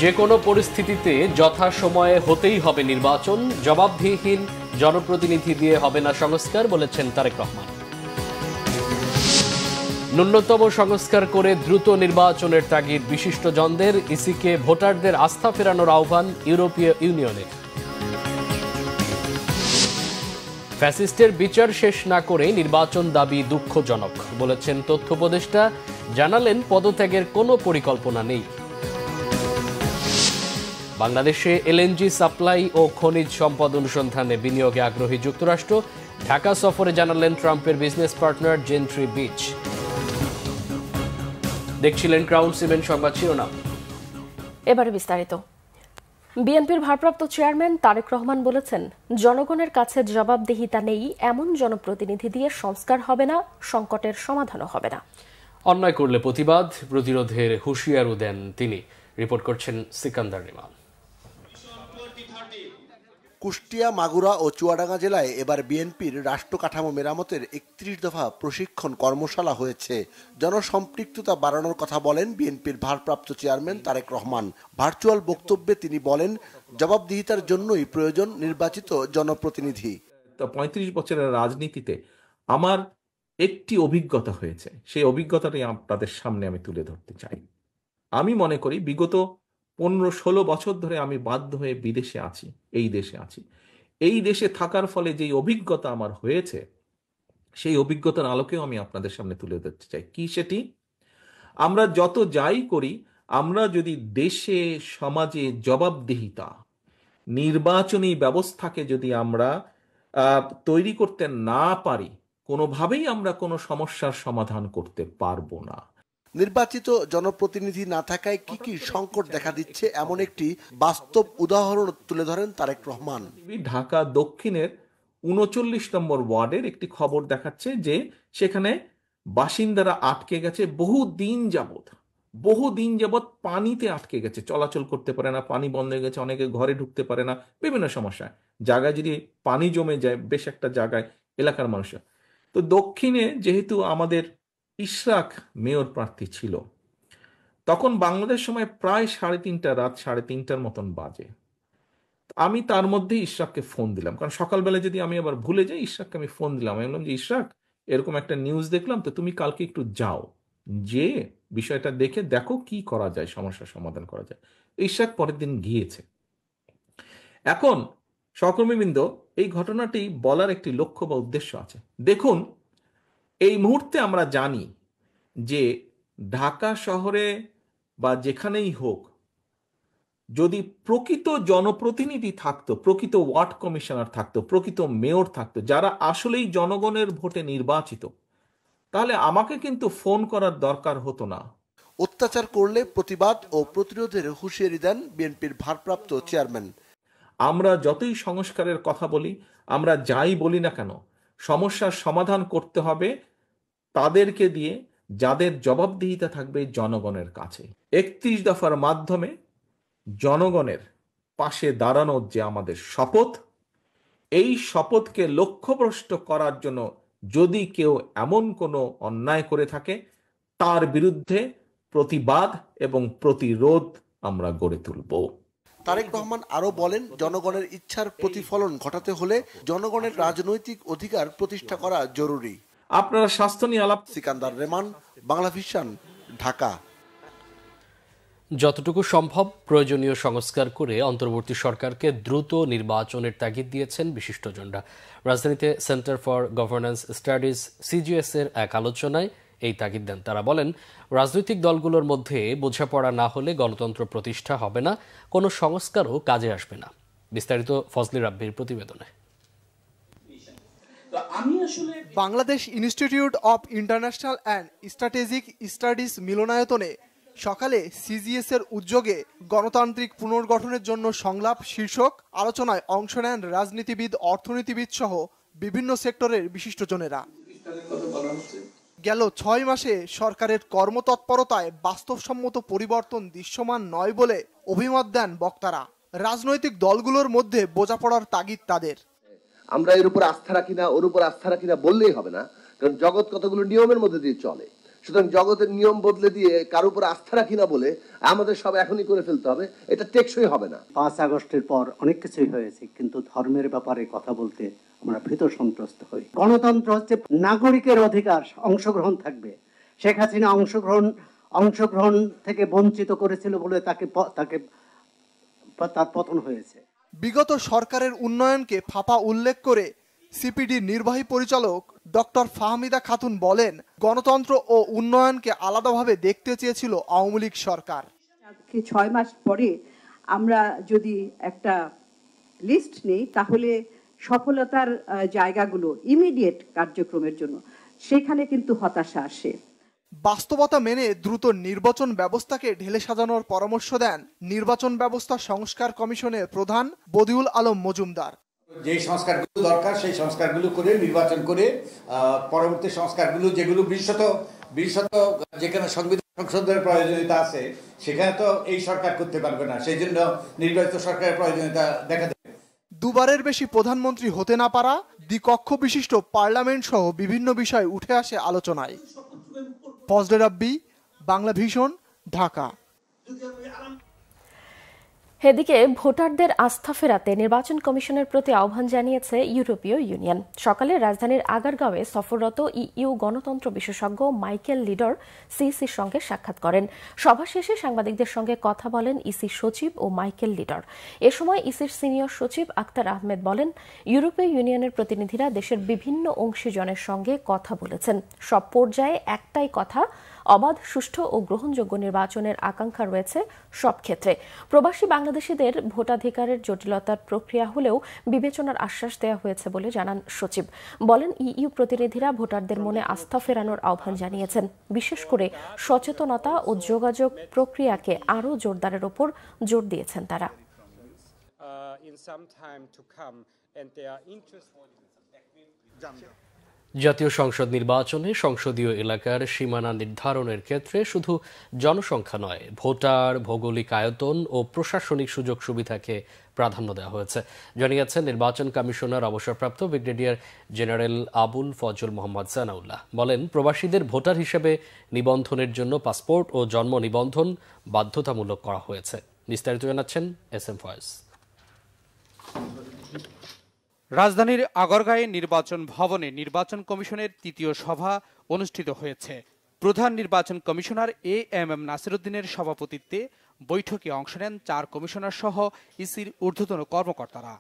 যে কোনো পরিস্থিতিতে যথাসময়ে হতেই হবে নির্বাচন, জবাবদিহিহীন জনপ্রতিনিধি দিয়ে হবে না সংস্কার, বলেছেন তারেক রহমান। ন্যূনতম সংস্কার করে দ্রুত নির্বাচনের তাগিদ বিশিষ্টজনদের, ইসিকে ভোটারদের আস্থা ফেরানোর আহ্বান ইউরোপীয় ইউনিয়নের। ফ্যাসিস্টের বিচার শেষ না করে নির্বাচন দাবি দুঃখজনক, বলেছেন তথ্য উপদেষ্টা। জানালেন পদত্যাগের কোনো পরিকল্পনা নেই। বাংলাদেশে এলএনজি সাপ্লাই ও খনিজ সম্পদ অনুসন্ধানে বিনিয়োগে আগ্রহী যুক্তরাষ্ট্র। ঢাকা সফরে জানালেন ট্রাম্পের বিজনেস পার্টনার জেন্ট্রি বিচ। দেখছিলেন ক্রাউন সিমেন্ট সংবাদ শিরোনাম। এবারে বিস্তারিত। বিএনপির ভারপ্রাপ্ত চেয়ারম্যান তারেক রহমান বলেছেন, জনগণের কাছে জবাবদিহিতা নেই এমন জনপ্রতিনিধি দিয়ে সংস্কার হবে না, সংকটের সমাধানও হবে না। অন্যায় করলে প্রতিবাদ, প্রতিরোধের হুঁশিয়ারও দেন তিনি। রিপোর্ট করছেন সিকান্দার রিমান। কুষ্টিয়া, মাগুরা ও চুয়াডাঙ্গা জেলায় এবার বিএনপির রাষ্ট্র কাঠামো মেরামতের 31 দফা প্রশিক্ষণ কর্মশালা হয়েছে। জনসম্পৃক্ততা বাড়ানোর কথা বলেন বিএনপির ভারপ্রাপ্ত চেয়ারম্যান তারেক রহমান। ভার্চুয়াল বক্তব্যে তিনি বলেন, জবাবদিহিতার জন্যই প্রয়োজন নির্বাচিত জনপ্রতিনিধি। 35 বছরের রাজনীতিতে আমার একটি অভিজ্ঞতা হয়েছে, সেই অভিজ্ঞতাটাই আপনাদের সামনে আমি তুলে ধরতে চাই। আমি মনে করি বিগত 15-16 বছর ধরে আমি বাধ্য হয়ে বিদেশে আছি, এই দেশে আছি। এই দেশে থাকার ফলে যেই অভিজ্ঞতা আমার হয়েছে, সেই অভিজ্ঞতার আলোকেও আমি আপনাদের সামনে তুলে ধরতে চাই। কি সেটি? আমরা যত যাই করি, আমরা যদি দেশে সমাজে জবাবদিহিতা, নির্বাচনী ব্যবস্থাকে যদি আমরা তৈরি করতে না পারি, কোনোভাবেই আমরা কোনো সমস্যার সমাধান করতে পারবো না। নির্বাচিত জনপ্রতিনিধি না থাকায় কি কি সংকট দেখা দিচ্ছে, এমন একটি বাস্তব উদাহরণ তুলে ধরেন তারেক রহমান। ঢাকা দক্ষিণের 39 নম্বর ওয়ার্ডের একটি খবর দেখাচ্ছে যে সেখানে বাসিন্দারা আটকে গেছে বহুদিন যাবৎ পানিতে আটকে গেছে, চলাচল করতে পারে না, পানি বন্ধ হয়ে গেছে, অনেকে ঘরে ঢুকতে পারে না, বিভিন্ন সমস্যা। জায়গায় যদি পানি জমে যায় বেশ একটা জায়গায়, এলাকার মানুষরা। তো দক্ষিণে যেহেতু আমাদের ইশরাক মেয়র প্রার্থী ছিল, তখন বাংলাদেশ সময় প্রায় রাত 3:30টার মতন বাজে। আমি তার মধ্যে ইশরাককে ফোন দিলাম, কারণ সকালবেলা যদি আমি আবার ভুলে যাই, ইশরাককে আমি ফোন দিলাম। আমি বললাম যে, ইশরাক, এরকম একটা নিউজ দেখলাম, তো তুমি কালকে একটু যাও, যে বিষয়টা দেখো কি করা যায়, সমস্যার সমাধান করা যায়। ইশরাক পরের দিন গিয়েছে। এখন সহকর্মীবৃন্দ, এই ঘটনাটি বলার একটি লক্ষ্য বা উদ্দেশ্য আছে। দেখুন, এই মুহূর্তে আমরা জানি যে ঢাকা শহরে বা যেখানেই হোক, যদি প্রকৃত জনপ্রতিনিধি থাকতো, প্রকৃত ওয়ার্ড কমিশনার থাকতো, প্রকৃত মেয়র থাকতো, যারা আসলেই জনগণের ভোটে নির্বাচিত, তাহলে আমাকে কিন্তু ফোন করার দরকার হতো না। অত্যাচার করলে প্রতিবাদ ও প্রতিরোধের হুঁশিয়ারি দেন বিএনপির ভারপ্রাপ্ত চেয়ারম্যান। আমরা যতই সংস্কারের কথা বলি, আমরা যাই বলি না কেন, সমস্যার সমাধান করতে হবে তাদেরকে দিয়ে, যাদের জবাবদিহিতা থাকবে জনগণের কাছে। 31 দফার মাধ্যমে জনগণের পাশে দাঁড়ানোর যে আমাদের শপথ, এই শপথকে লক্ষ্যভ্রষ্ট করার জন্য যদি কেউ এমন কোনো অন্যায় করে থাকে, তার বিরুদ্ধে প্রতিবাদ এবং প্রতিরোধ আমরা গড়ে তুলব। তারেক রহমান আরো বলেন, জনগণের ইচ্ছার প্রতিফলন ঘটাতে হলে জনগণের রাজনৈতিক অধিকার প্রতিষ্ঠা করা জরুরি। আপনারা স্বাস্থ্য নিয়ে আলাপ। সিকান্দার রেমান, বাংলা ভিশন, ঢাকা। যতটুকু সম্ভব প্রয়োজনীয় সংস্কার করে অন্তর্বর্তী সরকারকে দ্রুত নির্বাচনের তাগিদ দিয়েছেন বিশিষ্টজনরা। রাজধানীতে centre for governance studies CGS এর এক আলোচনায় এই তাগিদ দেন তারা। বলেন, রাজনৈতিক দলগুলোর মধ্যে বোঝাপড়া না হলে গণতন্ত্র প্রতিষ্ঠা হবে না, কোনো সংস্কারও কাজে আসবে না। বিস্তারিত ফজলি রাব্বির প্রতিবেদনে। Bangladesh institute of international and strategic studies মিলনায়তনে সকালে সিজিএস এর উদ্যোগে গণতান্ত্রিক পুনর্গঠনের জন্য সংলাপ শীর্ষক আলোচনায় অংশ নেন রাজনীতিবিদ, অর্থনীতিবিদ সহ বিভিন্ন সেক্টরের বিশিষ্টজনেরা। গেল 6 মাসে সরকারের কর্মতৎপরতায় বাস্তবসম্মত পরিবর্তন দৃশ্যমান নয় বলে অভিমত দেন বক্তারা। রাজনৈতিক দলগুলোর মধ্যে বোঝাপড়ার তাগিদ তাদের। আমরা এর উপর আস্থা রাখি না, ওর উপর আস্থা রাখি না বললেই হবে না, কারণ জগৎ কতগুলো নিয়মের মধ্যে দিয়ে চলে। সুতরাং জগতের নিয়ম বদলে দিয়ে কারো উপর আস্থা রাখি না বলে আমাদের সব এখনই করে ফেলতে হবে, এটা টেকসই হবে না। 5 আগস্টের পর অনেক কিছুই হয়েছে, কিন্তু ধর্মের ব্যাপারে কথা বলতে আমরা ভীত সন্ত্রস্ত হই। গণতন্ত্র হচ্ছে নাগরিকের অধিকার, অংশগ্রহণ থাকবে। শেখ হাসিনা অংশগ্রহণ থেকে বঞ্চিত করেছিল বলে তার পতন হয়েছে। বিগত সরকারের উন্নয়নকে ফাঁপা উল্লেখ করে সিপিডির নির্বাহী পরিচালক ডক্টর ফাহমিদা খাতুন বলেন, গণতন্ত্র ও উন্নয়নকে আলাদাভাবে দেখতে চেয়েছিল আওয়ামী লীগ সরকার। 6 মাস পরে আমরা যদি একটা লিস্ট নেই, তাহলে সফলতার জায়গাগুলো ইমিডিয়েট কার্যক্রমের জন্য সেখানে কিন্তু হতাশা আসে। বাস্তবতা মেনে দ্রুত নির্বাচন ব্যবস্থাকে ঢেলে সাজানোর পরামর্শ দেন নির্বাচন ব্যবস্থা সংস্কার কমিশনের প্রধান বদিউল আলম মজুমদার। যে সংস্কারগুলো দরকার সেই সংস্কারগুলো করে নির্বাচন করে পরবর্তী সংস্কারগুলো যেগুলো বিশেষত যেখানে সংবিধান সংশোধনের প্রয়োজনীয়তা আছে সেখানে তো এই সরকার করতে পারবে না, সেই জন্য নির্বাচিত সরকারের প্রয়োজনীয়তা দেখা দেবে। দুবারের বেশি প্রধানমন্ত্রী হতে না পারা, দ্বিকক্ষ বিশিষ্ট পার্লামেন্ট সহ বিভিন্ন বিষয় উঠে আসে আলোচনায়। ফজলে রাব্বি, বাংলা ভিশন, ঢাকা। এদিকে ভোটারদের আস্থা ফেরাতে নির্বাচন কমিশনের প্রতি আহ্বান জানিয়েছে ইউরোপীয় ইউনিয়ন। সকালে রাজধানীর আগারগাঁওয়ে সফররত ইইউ গণতন্ত্র বিশেষজ্ঞ মাইকেল লিডর সিইসির সঙ্গে সাক্ষাৎ করেন। সভা শেষে সাংবাদিকদের সঙ্গে কথা বলেন ইসি সচিব ও মাইকেল লিডর। এ সময় ইসির সিনিয়র সচিব আক্তার আহমেদ বলেন, ইউরোপীয় ইউনিয়নের প্রতিনিধিরা দেশের বিভিন্ন অংশীজনের সঙ্গে কথা বলেছেন। সব পর্যায়ে একটাই কথা, অবাধ, সুষ্ঠু ও গ্রহণযোগ্য নির্বাচনের আকাঙ্ক্ষা রয়েছে সব ক্ষেত্রে। প্রবাসী বাংলাদেশিদের ভোটাধিকারের জটিলতার প্রক্রিয়া হলেও বিবেচনার আশ্বাস দেওয়া হয়েছে বলে জানান সচিব। বলেন, ইইউ প্রতিনিধিরা ভোটারদের মনে আস্থা ফেরানোর আহ্বান জানিয়েছেন। বিশেষ করে সচেতনতা ও যোগাযোগ প্রক্রিয়াকে আরও জোরদারের ওপর জোর দিয়েছেন তারা। জাতীয় সংসদ নির্বাচনে সংসদীয় এলাকার সীমানা নির্ধারণের ক্ষেত্রে শুধু জনসংখ্যা নয়, ভোটার, ভৌগোলিক আয়তন ও প্রশাসনিক সুযোগ সুবিধাকে প্রাধান্য দেওয়া হয়েছে জানিয়েছেন নির্বাচন কমিশনার অবসরপ্রাপ্ত ব্রিগেডিয়ার জেনারেল আবুল ফজল মোহাম্মদ সানাউল্লাহ। বলেন, প্রবাসীদের ভোটার হিসেবে নিবন্ধনের জন্য পাসপোর্ট ও জন্ম নিবন্ধন বাধ্যতামূলক করা হয়েছে। বিস্তারিত জানাচ্ছেন SM ফয়েজ। রাজধানীর আগরগাঁয়ে নির্বাচন ভবনে নির্বাচন কমিশনের তৃতীয় সভা অনুষ্ঠিত হয়েছে। প্রধান নির্বাচন কমিশনার AM নাসিরউদ্দিনের সভাপতিত্বে বৈঠকে অংশ নেন 4 কমিশনার সহ ইসির ঊর্ধ্বতন কর্মকর্তারা।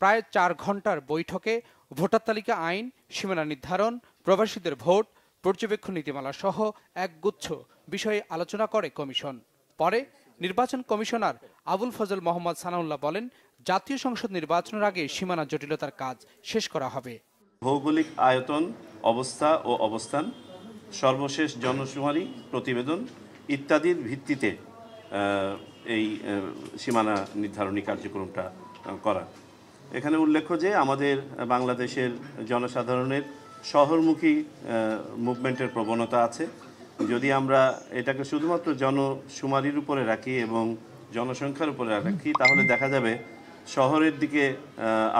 প্রায় 4 ঘণ্টার বৈঠকে ভোটার তালিকা আইন, সীমানা নির্ধারণ, প্রবাসীদের ভোট, পর্যবেক্ষণ নীতিমালা সহ একগুচ্ছ বিষয়ে আলোচনা করে কমিশন। পরে নির্বাচন কমিশনার আবুল ফজল মোহাম্মদ সানাউল্লাহ বলেন, জাতীয় সংসদ নির্বাচনের আগে সীমানা জটিলতার কাজ শেষ করা হবে। ভৌগোলিক আয়তন, অবস্থা ও অবস্থান, সর্বশেষ জনশুমারি প্রতিবেদন ইত্যাদির ভিত্তিতে এই সীমানা নির্ধারণী কার্যক্রমটা করা। এখানে উল্লেখ্য যে আমাদের বাংলাদেশের জনসাধারণের শহরমুখী মুভমেন্টের প্রবণতা আছে। যদি আমরা এটাকে শুধুমাত্র জনশুমারির উপরে রাখি এবং জনসংখ্যার উপরে রাখি, তাহলে দেখা যাবে শহরের দিকে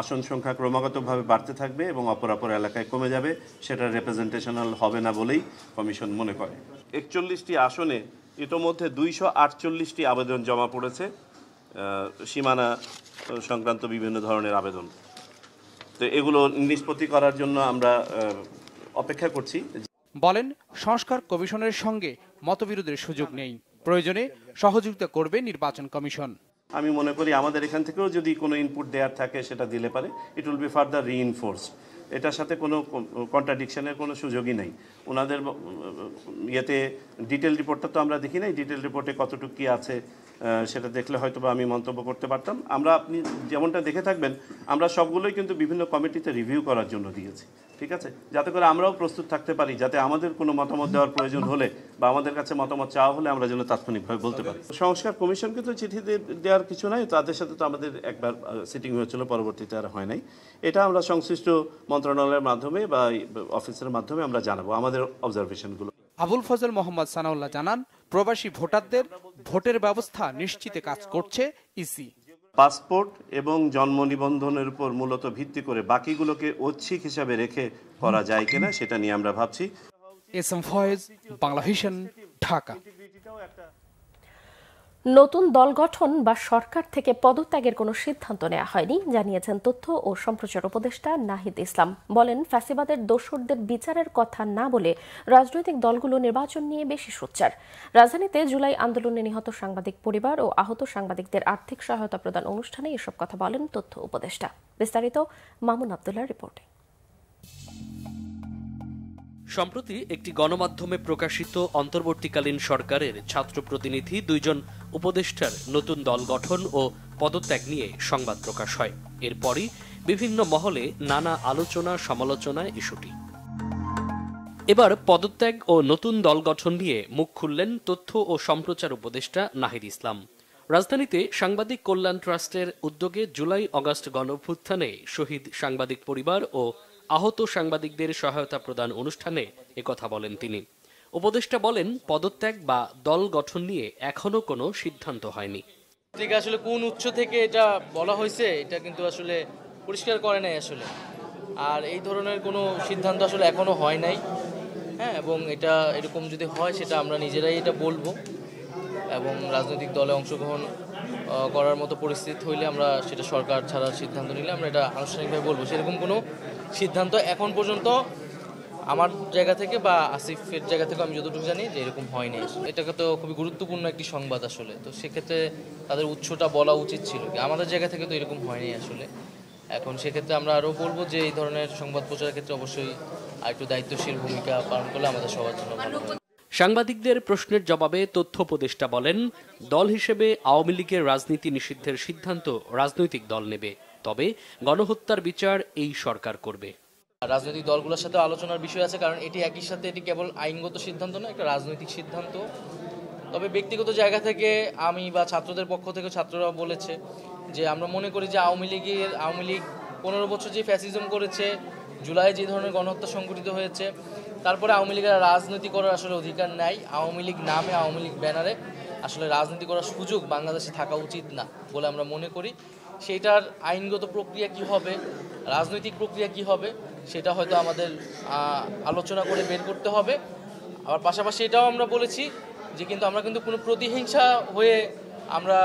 আসন সংখ্যা ক্রমাগতভাবে বাড়তে থাকবে এবং অপরাপর এলাকায় কমে যাবে। সেটা রিপ্রেজেন্টেশনাল হবে না বলেই কমিশন মনে করে। 41টি আসনে ইতোমধ্যে 248টি আবেদন জমা পড়েছে, সীমানা সংক্রান্ত বিভিন্ন ধরনের আবেদন। তো এগুলো নিষ্পত্তি করার জন্য আমরা অপেক্ষা করছি। বলেন, সংস্কার কমিশনের সঙ্গে মতবিরোধের সুযোগ নেই, প্রয়োজনে সহযোগিতা করবে নির্বাচন কমিশন। আমি মনে করি আমাদের এখান থেকেও যদি কোনো ইনপুট দেওয়ার থাকে সেটা দিলে পারে, it will be further reinforced. এটার সাথে কোনো কন্ট্রাডিকশনের কোনো সুযোগই নেই। ওনাদের ইয়েতে ডিটেল রিপোর্টটা তো আমরা দেখি নাই, ডিটেল রিপোর্টে কতটুকু কী আছে সেটা দেখলে হয়তো বা আমি মন্তব্য করতে পারতাম। আমরা আপনি যেমনটা দেখে থাকবেন, আমরা সবগুলোই কিন্তু বিভিন্ন কমিটিতে রিভিউ করার জন্য দিয়েছি, ঠিক আছে, যাতে করে আমরাও প্রস্তুত থাকতে পারি, যাতে আমাদের কোনো মতামত দেওয়ার প্রয়োজন হলে বা আমাদের কাছে মতামত চাওয়া হলে আমরা যেন তাৎক্ষণিকভাবে বলতে পারি। সংস্কার কমিশনকে তো চিঠি দেওয়ার কিছু নাই, তাদের সাথে তো আমাদের একবার সিটিং হয়েছিল, পরবর্তীতে আর হয় নাই। এটা আমরা সংশ্লিষ্ট মন্ত্রণালয়ের মাধ্যমে বা অফিসের মাধ্যমে আমরা জানাবো আমাদের অবজারভেশনগুলো। আবুল ফজল মোহাম্মদ সানাউল্লাহ জানান, প্রবাসী ভোটারদের ভোটের ব্যবস্থা নিশ্চিতে কাজ করছে ইসি। পাসপোর্ট এবং জন্ম নিবন্ধনের উপর মূলত ভিত্তি করে বাকিগুলোকে ঐচ্ছিক হিসাবে রেখে করা যায় কিনা সেটা নিয়ে আমরা ভাবছি। S M Foyez, Bangla Vision, Dhaka. নতুন দল গঠন বা সরকার থেকে পদত্যাগের কোনো সিদ্ধান্ত নেওয়া হয়নি জানিয়েছেন তথ্য ও সম্প্রচার উপদেষ্টা নাহিদ ইসলাম। বলেন, ফ্যাসিবাদের দোসরদের বিচারের কথা না বলে রাজনৈতিক দলগুলো নির্বাচন নিয়ে বেশি সোচ্চার। রাজধানীতে জুলাই আন্দোলনে নিহত সাংবাদিক পরিবার ও আহত সাংবাদিকদের আর্থিক সহায়তা প্রদান অনুষ্ঠানে এসব কথা বলেন তথ্য উপদেষ্টা। বিস্তারিত মামুন আব্দুল্লাহর রিপোর্টে। সম্প্রতি একটি গণমাধ্যমে প্রকাশিত অন্তর্বর্তীকালীন সরকারের ছাত্র প্রতিনিধি 2 জন উপদেষ্টার নতুন দল গঠন ও পদত্যাগ নিয়ে সংবাদ প্রকাশ হয়। এরপরই বিভিন্ন মহলে নানা আলোচনা সমালোচনায় ইস্যুটি। এবার পদত্যাগ ও নতুন দল গঠন নিয়ে মুখ খুললেন তথ্য ও সম্প্রচার উপদেষ্টা নাহিদ ইসলাম। রাজধানীতে সাংবাদিক কল্যাণ ট্রাস্টের উদ্যোগে জুলাই অগাস্ট গণঅভ্যুত্থানে শহীদ সাংবাদিক পরিবার ও আহত সাংবাদিকদের সহায়তা প্রদান অনুষ্ঠানে একথা বলেন তিনি। উপদেষ্টা বলেন, পদত্যাগ বা দল গঠন নিয়ে এখনো কোনো সিদ্ধান্ত হয়নি। আসলে কোন উৎস থেকে এটা বলা হয়েছে এটা কিন্তু আসলে পরিষ্কার করে নাই আসলে, আর এই ধরনের কোনো সিদ্ধান্ত আসলে এখনো হয় নাই। হ্যাঁ, এবং এটা এরকম যদি হয় সেটা আমরা নিজেরাই এটা বলবো, এবং রাজনৈতিক দলে অংশগ্রহণ করার মতো পরিস্থিতি হইলে আমরা সেটা সরকার ছাড়ার সিদ্ধান্ত নিলে আমরা এটা আনুষ্ঠানিকভাবে বলবো। সেরকম কোনো সিদ্ধান্ত এখন পর্যন্ত আমার জায়গা থেকে বা আসিফের জায়গা থেকে আমি যতটুকু জানি যে এরকম হয়নি। এটাকে তো খুবই গুরুত্বপূর্ণ একটি সংবাদ আসলে, তো সেক্ষেত্রে তাদের উৎসটা বলা উচিত ছিল। আমাদের জায়গা থেকে তো এরকম হয়নি আসলে। এখন সেক্ষেত্রে আমরা আরও বলবো যে এই ধরনের সংবাদ প্রচারের ক্ষেত্রে অবশ্যই আরেকটু দায়িত্বশীল ভূমিকা পালন করলে আমাদের সবার জন্য ভালো হবে। সাংবাদিকদের প্রশ্নের জবাবে তথ্য উপদেষ্টা বলেন, দল হিসেবে আওয়ামী লীগের রাজনীতি নিষিদ্ধের সিদ্ধান্ত রাজনৈতিক দল নেবে, তবে গণহত্যার বিচার এই সরকার করবে। রাজনৈতিক দলগুলোর সাথে আলোচনার বিষয় আছে, কারণ এটি একই সাথে এটি কেবল আইনগত সিদ্ধান্ত নয়, একটা রাজনৈতিক সিদ্ধান্ত। তবে ব্যক্তিগত জায়গা থেকে আমি বা ছাত্রদের পক্ষ থেকে ছাত্ররা বলেছে যে আমরা মনে করি যে আওয়ামী লীগ 15 বছর যে ফ্যাসিজম করেছে, জুলাই যে ধরনের গণহত্যা সংঘটিত হয়েছে, তারপরে আওয়ামী লীগের রাজনীতি করার আসলে অধিকার নাই। আওয়ামী লীগ নামে, আওয়ামী লীগ ব্যানারে আসলে রাজনীতি করার সুযোগ বাংলাদেশে থাকা উচিত না বলে আমরা মনে করি। সেইটার আইনগত প্রক্রিয়া কি হবে, রাজনৈতিক প্রক্রিয়া কি হবে, সেটা হয়তো আমাদের আলোচনা করে বের করতে হবে। আবার পাশাপাশি এটাও আমরা বলেছি যে কিন্তু আমরা কিন্তু কোনো প্রতিহিংসা হয়ে আমরা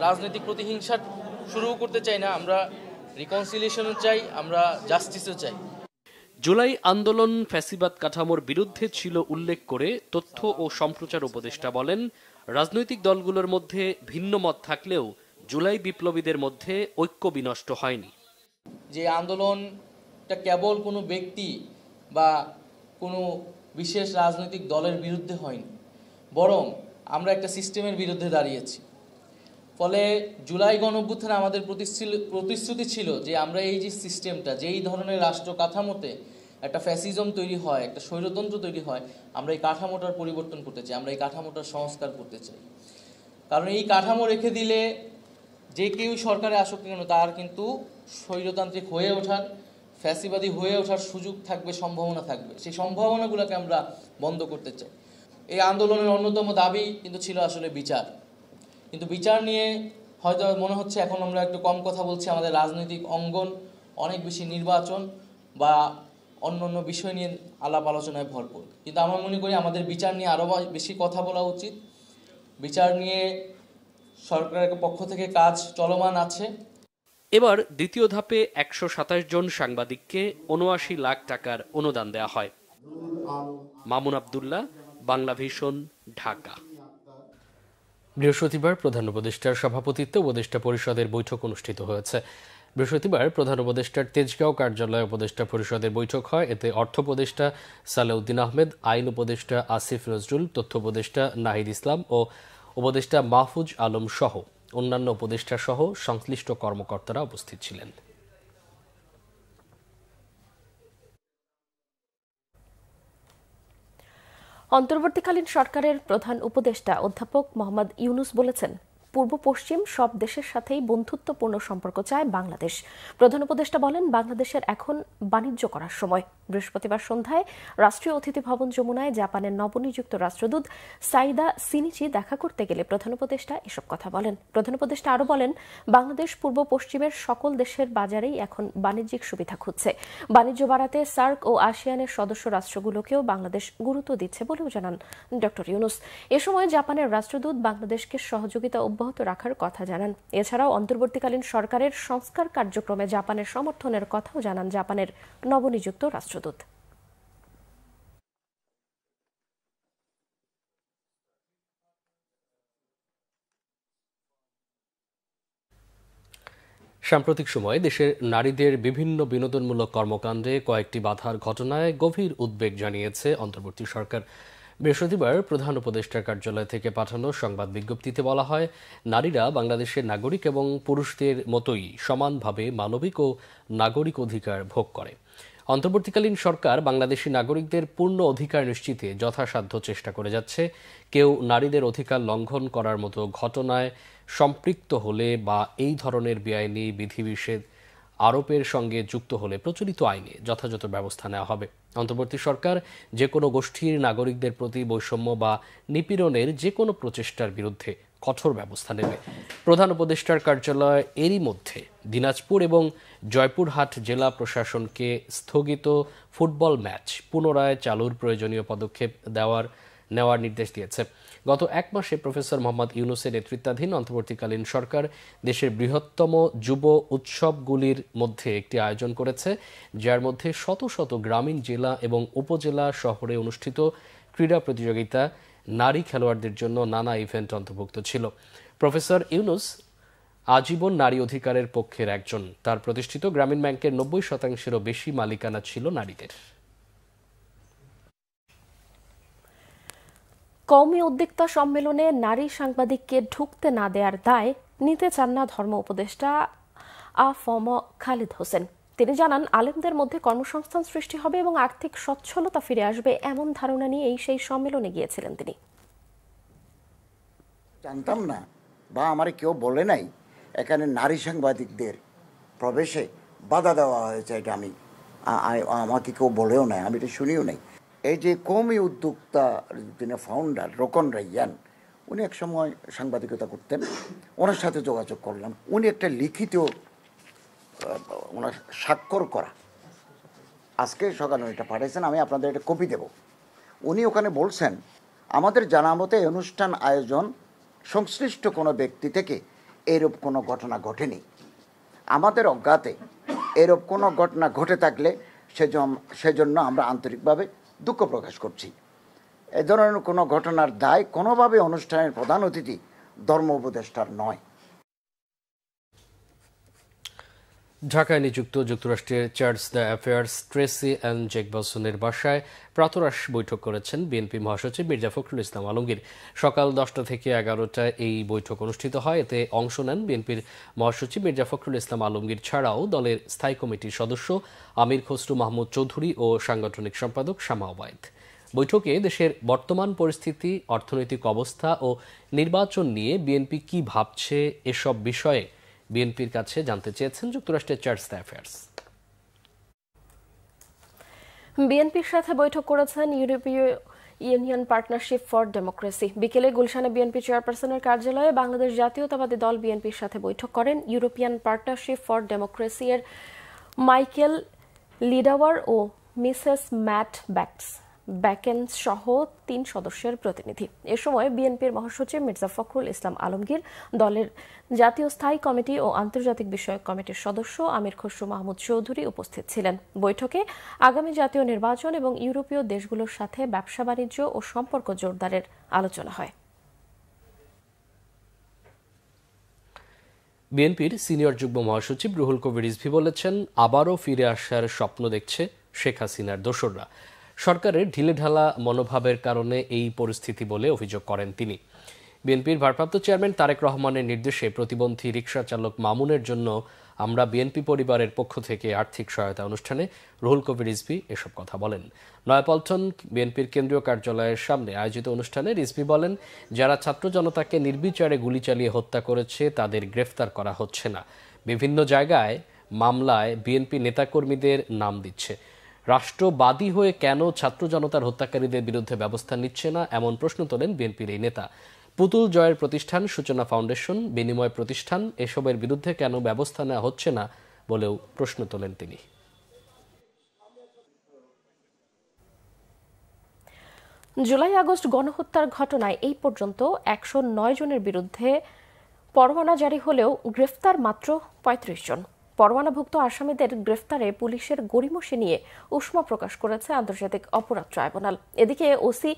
রাজনৈতিক প্রতিহিংসা শুরু করতে চাই না। আমরা রিকনসিলিয়েশনও চাই, আমরা জাস্টিসও চাই। জুলাই আন্দোলন ফ্যাসিবাদ কাঠামোর বিরুদ্ধে ছিল উল্লেখ করে তথ্য ও সম্প্রচার উপদেষ্টা বলেন, রাজনৈতিক দলগুলোর মধ্যে ভিন্ন মত থাকলেও জুলাই বিপ্লবীদের মধ্যে ঐক্য বিনষ্ট হয়নি। যে আন্দোলনটা কেবল কোনো ব্যক্তি বা কোনো বিশেষ রাজনৈতিক দলের বিরুদ্ধে হয়নি, বরং আমরা একটা সিস্টেমের বিরুদ্ধে দাঁড়িয়েছি। ফলে জুলাই গণঅভ্যুত্থানে আমাদের প্রতিশ্রুতি ছিল যে আমরা এই যে সিস্টেমটা, যেই ধরনের রাষ্ট্র কাঠামোতে একটা ফ্যাসিজম তৈরি হয়, একটা স্বৈরতন্ত্র তৈরি হয়, আমরা এই কাঠামোটার পরিবর্তন করতে চাই, আমরা এই কাঠামোটার সংস্কার করতে চাই। কারণ এই কাঠামো রেখে দিলে যে কেউ সরকারে আসুক কেন তার কিন্তু স্বৈরতান্ত্রিক হয়ে ওঠার, ফ্যাসিবাদী হয়ে ওঠার সুযোগ থাকবে, সম্ভাবনা থাকবে। সেই সম্ভাবনাগুলোকে আমরা বন্ধ করতে চাই। এই আন্দোলনের অন্যতম দাবি কিন্তু ছিল আসলে বিচার, কিন্তু বিচার নিয়ে হয়তো মনে হচ্ছে এখন আমরা একটু কম কথা বলছি। আমাদের রাজনৈতিক অঙ্গন অনেক বেশি নির্বাচন বা অন্য অন্য বিষয় নিয়ে আলাপ আলোচনায় ভরপুর, কিন্তু আমরা মনে করি আমাদের বিচার নিয়ে আরও বেশি কথা বলা উচিত। বিচার নিয়ে সরকারের পক্ষ থেকে কাজ চলমান আছে। এবার দ্বিতীয় ধাপে 127 জন সাংবাদিককে 79 লাখ টাকার অনুদান দেওয়া হয়। মামুন আব্দুল্লাহ, বাংলা ভিশন, ঢাকা। বৃহস্পতিবার প্রধান উপদেষ্টার সভাপতিত্বে উপদেষ্টা পরিষদের বৈঠক অনুষ্ঠিত হয়েছে। বৃহস্পতিবার প্রধান উপদেষ্টার তেজগাঁও কার্যালয়ে উপদেষ্টা পরিষদের বৈঠক হয়। এতে অর্থ উপদেষ্টা সালেউদ্দিন আহমেদ, আইন উপদেষ্টা আসিফ নজরুল, তথ্য উপদেষ্টা নাহিদ ইসলাম ও উপদেষ্টা মাহফুজ আলম সহ অন্যান্য উপদেষ্টা সহ সংশ্লিষ্ট কর্মকর্তারা উপস্থিত ছিলেন। অন্তর্বর্তীকালীন সরকারের প্রধান উপদেষ্টা অধ্যাপক মোহাম্মদ ইউনুস বলেছেন, পূর্ব পশ্চিম সব দেশের সাথেই বন্ধুত্বপূর্ণ সম্পর্ক চায় বাংলাদেশ। প্রধান উপদেষ্টা বলেন, বাংলাদেশের এখন বাণিজ্য করার সময়। বৃহস্পতিবার সন্ধ্যায় রাষ্ট্রীয় অতিথি ভবন যমুনায় জাপানের নবনিযুক্ত রাষ্ট্রদূত সাইদা সিনিচি দেখা করতে গেলে প্রধান উপদেষ্টা এসব কথা বলেন। প্রধান উপদেষ্টা আরও বলেন, বাংলাদেশ পূর্ব পশ্চিমের সকল দেশের বাজারেই এখন বাণিজ্যিক সুবিধা খুঁজছে। বাণিজ্য বাড়াতে সার্ক ও আসিয়ানের সদস্য রাষ্ট্রগুলোকেও বাংলাদেশ গুরুত্ব দিচ্ছে বলেও জানান ডক্টর ইউনুস। এ সময় জাপানের রাষ্ট্রদূত বাংলাদেশকে সহযোগিতা অব্যাহত রাখার কথা জানান। এছাড়াও অন্তর্বর্তীকালীন সরকারের সংস্কার কার্যক্রমে জাপানের সমর্থনের কথাও জানান জাপানের নবনিযুক্ত রাষ্ট্রদূত। সাম্প্রতিক সময়ে দেশের নারীদের বিভিন্ন বিনোদনমূলক কর্মকাণ্ডে কয়েকটি বাধার ঘটনায় গভীর উদ্বেগ জানিয়েছে অন্তর্বর্তী সরকার। বৃহস্পতিবার প্রধান উপদেষ্টার কার্যালয় থেকে পাঠানো সংবাদ বিজ্ঞপ্তিতে বলা হয়, নারীরা বাংলাদেশের নাগরিক এবং পুরুষদের মতোই সমানভাবে মানবিক ও নাগরিক অধিকার ভোগ করে। অন্তর্বর্তীকালীন সরকার বাংলাদেশি নাগরিকদের পূর্ণ অধিকার নিশ্চিতে যথাসাধ্য চেষ্টা করে যাচ্ছে। কেউ নারীদের অধিকার লঙ্ঘন করার মতো ঘটনায় সম্পৃক্ত হলে বা এই ধরনের বেআইনি বিধিনিষেধ আরোপের সঙ্গে যুক্ত হলে প্রচলিত আইনে যথাযথ ব্যবস্থা নেওয়া হবে। অন্তর্বর্তী সরকার যে কোনো গোষ্ঠীর নাগরিকদের প্রতি বৈষম্য বা নিপীড়নের যে কোনো প্রচেষ্টার বিরুদ্ধে কঠোর ব্যবস্থা নেবে। প্রধান উপদেষ্টার কার্যালয় এরই মধ্যে দিনাজপুর এবং জয়পুরহাট জেলা প্রশাসনকে স্থগিত ফুটবল ম্যাচ পুনরায় চালুর প্রয়োজনীয় পদক্ষেপ নেওয়ার নির্দেশ দিয়েছে। গত এক মাসে প্রফেসর মোহাম্মদ ইউনূসের নেতৃত্বাধীন অন্তর্বর্তীকালীন সরকার দেশের বৃহত্তম যুব উৎসবগুলির মধ্যে একটি আয়োজন করেছে, যার মধ্যে শত শত গ্রামীণ জেলা এবং উপজেলা শহরে অনুষ্ঠিত ক্রীড়া প্রতিযোগিতা, নারী খেলোয়াড়দের জন্য নানা ইভেন্ট অন্তর্ভুক্ত ছিল। প্রফেসর ইউনূস আজীবন নারী অধিকারের পক্ষের একজন। তার প্রতিষ্ঠিত গ্রামীণ ব্যাংকের 90%-এরও বেশি মালিকানা ছিল নারীদের। কওমি উদ্যোক্তা সম্মেলনে নারী সাংবাদিককে ঢুকতে না দেওয়ার দায় নিতে চান না ধর্ম উপদেষ্টা আ.ফ.ম. খালিদ হোসেন। তিনি জানান, আলেমদের মধ্যে কর্মসংস্থান সৃষ্টি হবে এবং আর্থিক সচ্ছলতা ফিরে আসবে, এমন ধারণা নিয়েই সেই সম্মেলনে গিয়েছিলেন তিনি। জানতাম না বা আমার কেউ বলে নাই এখানে নারী সাংবাদিকদের প্রবেশে বাধা দেওয়া হয়েছে, এটা আমাকে কেউ বলেও নাই, আমি এটা শুনিও নাই। এই যে কওমি উদ্যোক্তা তিনি ফাউন্ডার রোকন রাইয়ান, উনি এক সময় সাংবাদিকতা করতেন, ওনার সাথে যোগাযোগ করলাম। উনি একটা লিখিত ওনার স্বাক্ষর করা আজকে সকালে এটা পাঠিয়েছেন, আমি আপনাদের একটা কপি দেব। উনি ওখানে বলছেন, আমাদের জানা মতে অনুষ্ঠান আয়োজন সংশ্লিষ্ট কোনো ব্যক্তি থেকে এরূপ কোনো ঘটনা ঘটেনি। আমাদের অজ্ঞাতে এরূপ কোনো ঘটনা ঘটে থাকলে সেজন্য আমরা আন্তরিকভাবে দুঃখ প্রকাশ করছি। এ ধরনের কোনো ঘটনার দায় কোনোভাবে অনুষ্ঠানের প্রধান অতিথি ধর্ম উপদেষ্টার নয়। ঢাকায় নিযুক্ত যুক্তরাষ্ট্রের chargé d'affaires Tracey Ann জেকবসনের বাসায় প্রাতরাশ বৈঠক করেছেন বিএনপি মহাসচিব মির্জা ফখরুল ইসলাম আলমগীর। সকাল 10টা থেকে 11টায় এই বৈঠক অনুষ্ঠিত হয়। এতে অংশ নেন বিএনপির মহাসচিব মির্জা ফখরুল ইসলাম আলমগীর ছাড়াও দলের স্থায়ী কমিটির সদস্য আমির খসরু মাহমুদ চৌধুরী ও সাংগঠনিক সম্পাদক শামা ওবায়েদ। বৈঠকে দেশের বর্তমান পরিস্থিতি, অর্থনৈতিক অবস্থা ও নির্বাচন নিয়ে বিএনপি কি ভাবছে এসব বিষয়ে বিএনপির কাছে জানতে চেয়েছেন যুক্তরাষ্ট্রের চার্চ দ্য অ্যাফেয়ার্স। বিএনপির সাথে বৈঠক করেছেন ইউরোপীয় ইউনিয়ন পার্টনারশিপ ফর ডেমোক্রেসি। বিকেলে গুলশানে বিএনপি চেয়ারপারসনের কার্যালয়ে বাংলাদেশ জাতীয়তাবাদী দল বিএনপির সাথে বৈঠক করেন ইউরোপিয়ান পার্টনারশিপ ফর ডেমোক্রেসি এর মাইকেল লিডাওয়ার ও মিসেস ম্যাট ব্যাকেন সহ 3 সদস্যের প্রতিনিধি। এ সময় বিএনপির মহাসচিব মির্জা ফখরুল ইসলাম আলমগীর, দলের জাতীয় স্থায়ী কমিটি ও আন্তর্জাতিক বিষয়ক কমিটির সদস্য আমির খসরু মাহমুদ চৌধুরী উপস্থিত ছিলেন। বৈঠকে আগামী জাতীয় নির্বাচন এবং ইউরোপীয় দেশগুলোর সাথে ব্যবসা বাণিজ্য ও সম্পর্ক জোরদারের আলোচনা হয়। বিএনপির সিনিয়র যুগ্ম মহাসচিব রুহুল কবির রিজভী বলেছেন, আবারও ফিরে আসার স্বপ্ন দেখছে শেখ হাসিনার দোসররা। সরকারের ঢিলেঢালা মনোভাবের কারণে এই পরিস্থিতি বলে অভিযোগ করেন তিনি। বিএনপির ভারপ্রাপ্ত চেয়ারম্যান তারেক রহমানের নির্দেশে প্রতিবন্ধী রিকশা চালক মামুনের জন্য আমরা বিএনপি পরিবারের পক্ষ থেকে আর্থিক সহায়তা অনুষ্ঠানে রুহুল কবির রিজভী এসব কথা বলেন। নয়াপল্টন বিএনপির কেন্দ্রীয় কার্যালয়ের সামনে আয়োজিত অনুষ্ঠানে রিজভী বলেন, যারা ছাত্র জনতাকে নির্বিচারে গুলি চালিয়ে হত্যা করেছে তাদের গ্রেফতার করা হচ্ছে না। বিভিন্ন জায়গায় মামলায় বিএনপি নেতাকর্মীদের নাম দিচ্ছে। রাষ্ট্রবাদী হয়ে কেন ছাত্র জনতার হত্যাকারীদের বিরুদ্ধে ব্যবস্থা নিচ্ছে না, এমন প্রশ্ন তোলেন বিএনপির এই নেতা। পুতুল জয়ের প্রতিষ্ঠান, সূচনা ফাউন্ডেশন, বিনিময় প্রতিষ্ঠান এসবের বিরুদ্ধে কেন ব্যবস্থা নেওয়া হচ্ছে না বলেও প্রশ্ন তোলেন তিনি। জুলাই আগস্ট গণহত্যার ঘটনায় এই পর্যন্ত 109 জনের বিরুদ্ধে পরোয়ানা জারি হলেও গ্রেফতার মাত্র 35 জন। পরোয়ানাভুক্ত আসামিদের গ্রেফতারে পুলিশের গড়িমসি নিয়ে উষ্মা প্রকাশ করেছে আন্তর্জাতিক অপরাধ ট্রাইব্যুনাল। এদিকে ওসি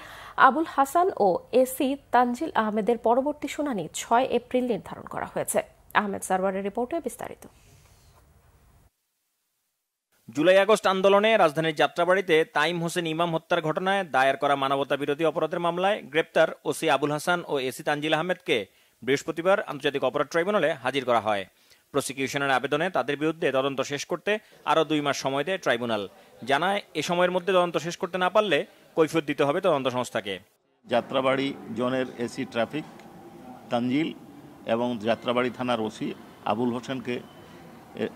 আবুল হাসান ও এসি তানজিল আহমেদের পরবর্তী শুনানি 6 এপ্রিল নির্ধারণ করা হয়েছে। আহমেদ সারওয়ারের রিপোর্টে বিস্তারিত। জুলাই আগস্ট আন্দোলনে রাজধানীর যাত্রাবাড়িতে তাইম হোসেন ইমাম হত্যার ঘটনায় দায়ের করা মানবতা বিরোধী অপরাধের মামলায় গ্রেপ্তার ওসি আবুল হাসান ও এসি তানজিল আহমেদকে বৃহস্পতিবার আন্তর্জাতিক অপরাধ ট্রাইব্যুনালে হাজির করা হয়। প্রসিকিউশনের আবেদনে তাদের বিরুদ্ধে তদন্ত শেষ করতে আরও 2 মাস সময় দেয় ট্রাইব্যুনাল। জানায়, এ সময়ের মধ্যে তদন্ত শেষ করতে না পারলে কৈফিয়ত দিতে হবে তদন্ত সংস্থাকে। যাত্রাবাড়ি জোনের এসি ট্রাফিক তানজিল এবং যাত্রাবাড়ি থানার ওসি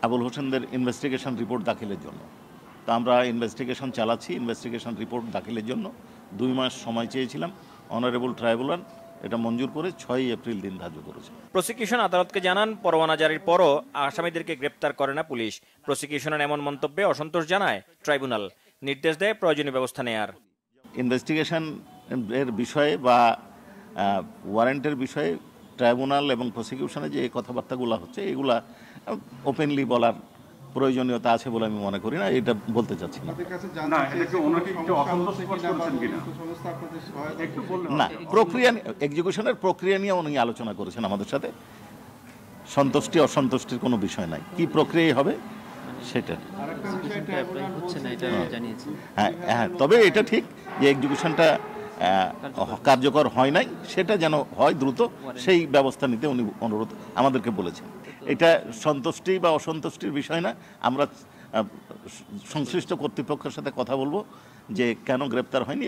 আবুল হোসেনদের ইনভেস্টিগেশন রিপোর্ট দাখিলের জন্য। তা আমরা ইনভেস্টিগেশন চালাচ্ছি। ইনভেস্টিগেশন রিপোর্ট দাখিলের জন্য 2 মাস সময় চেয়েছিলাম। অনারেবল ট্রাইব্যুনাল এটা মঞ্জুর করে 6 এপ্রিল দিন ধার্য করেছে। প্রসিকিউশন আদালতকে জানান, পরোয়ানা জারির পরও আসামিদেরকে গ্রেপ্তার করে না পুলিশ। প্রসিকিউশনের এমন মন্তব্যে অসন্তোষ জানায় ট্রাইব্যুনাল, নির্দেশ দেয় প্রয়োজনীয় ব্যবস্থা নেয়ার। ইনভেস্টিগেশন এর বিষয়ে বা ওয়ারেন্টের বিষয়ে ট্রাইব্যুনাল এবং প্রসিকিউশনে যে কথাবার্তাগুলো হচ্ছে এগুলা ওপেনলি বলার প্রয়োজনীয়তা আছে বলে আমি মনে করি না। এটা বলতে চাচ্ছি না। না, প্রক্রিয়া এক্সিকিউশনের প্রক্রিয়া নিয়ে উনি আলোচনা করেছেন আমাদের সাথে। সন্তুষ্টি অসন্তুষ্টির কোনো বিষয় নাই, কি প্রক্রিয়া হবে সেটা। হ্যাঁ, তবে এটা ঠিক যে এক্সিকিউশনটা কার্যকর হয় নাই, সেটা যেন হয় দ্রুত, সেই ব্যবস্থা নিতে উনি অনুরোধ আমাদেরকে বলেছেন। এটা সন্তুষ্টি বা অসন্তুষ্টির বিষয় না। আমরা সংশ্লিষ্ট কর্তৃপক্ষের সাথে কথা বলবো যে কেন গ্রেপ্তার হয়নি।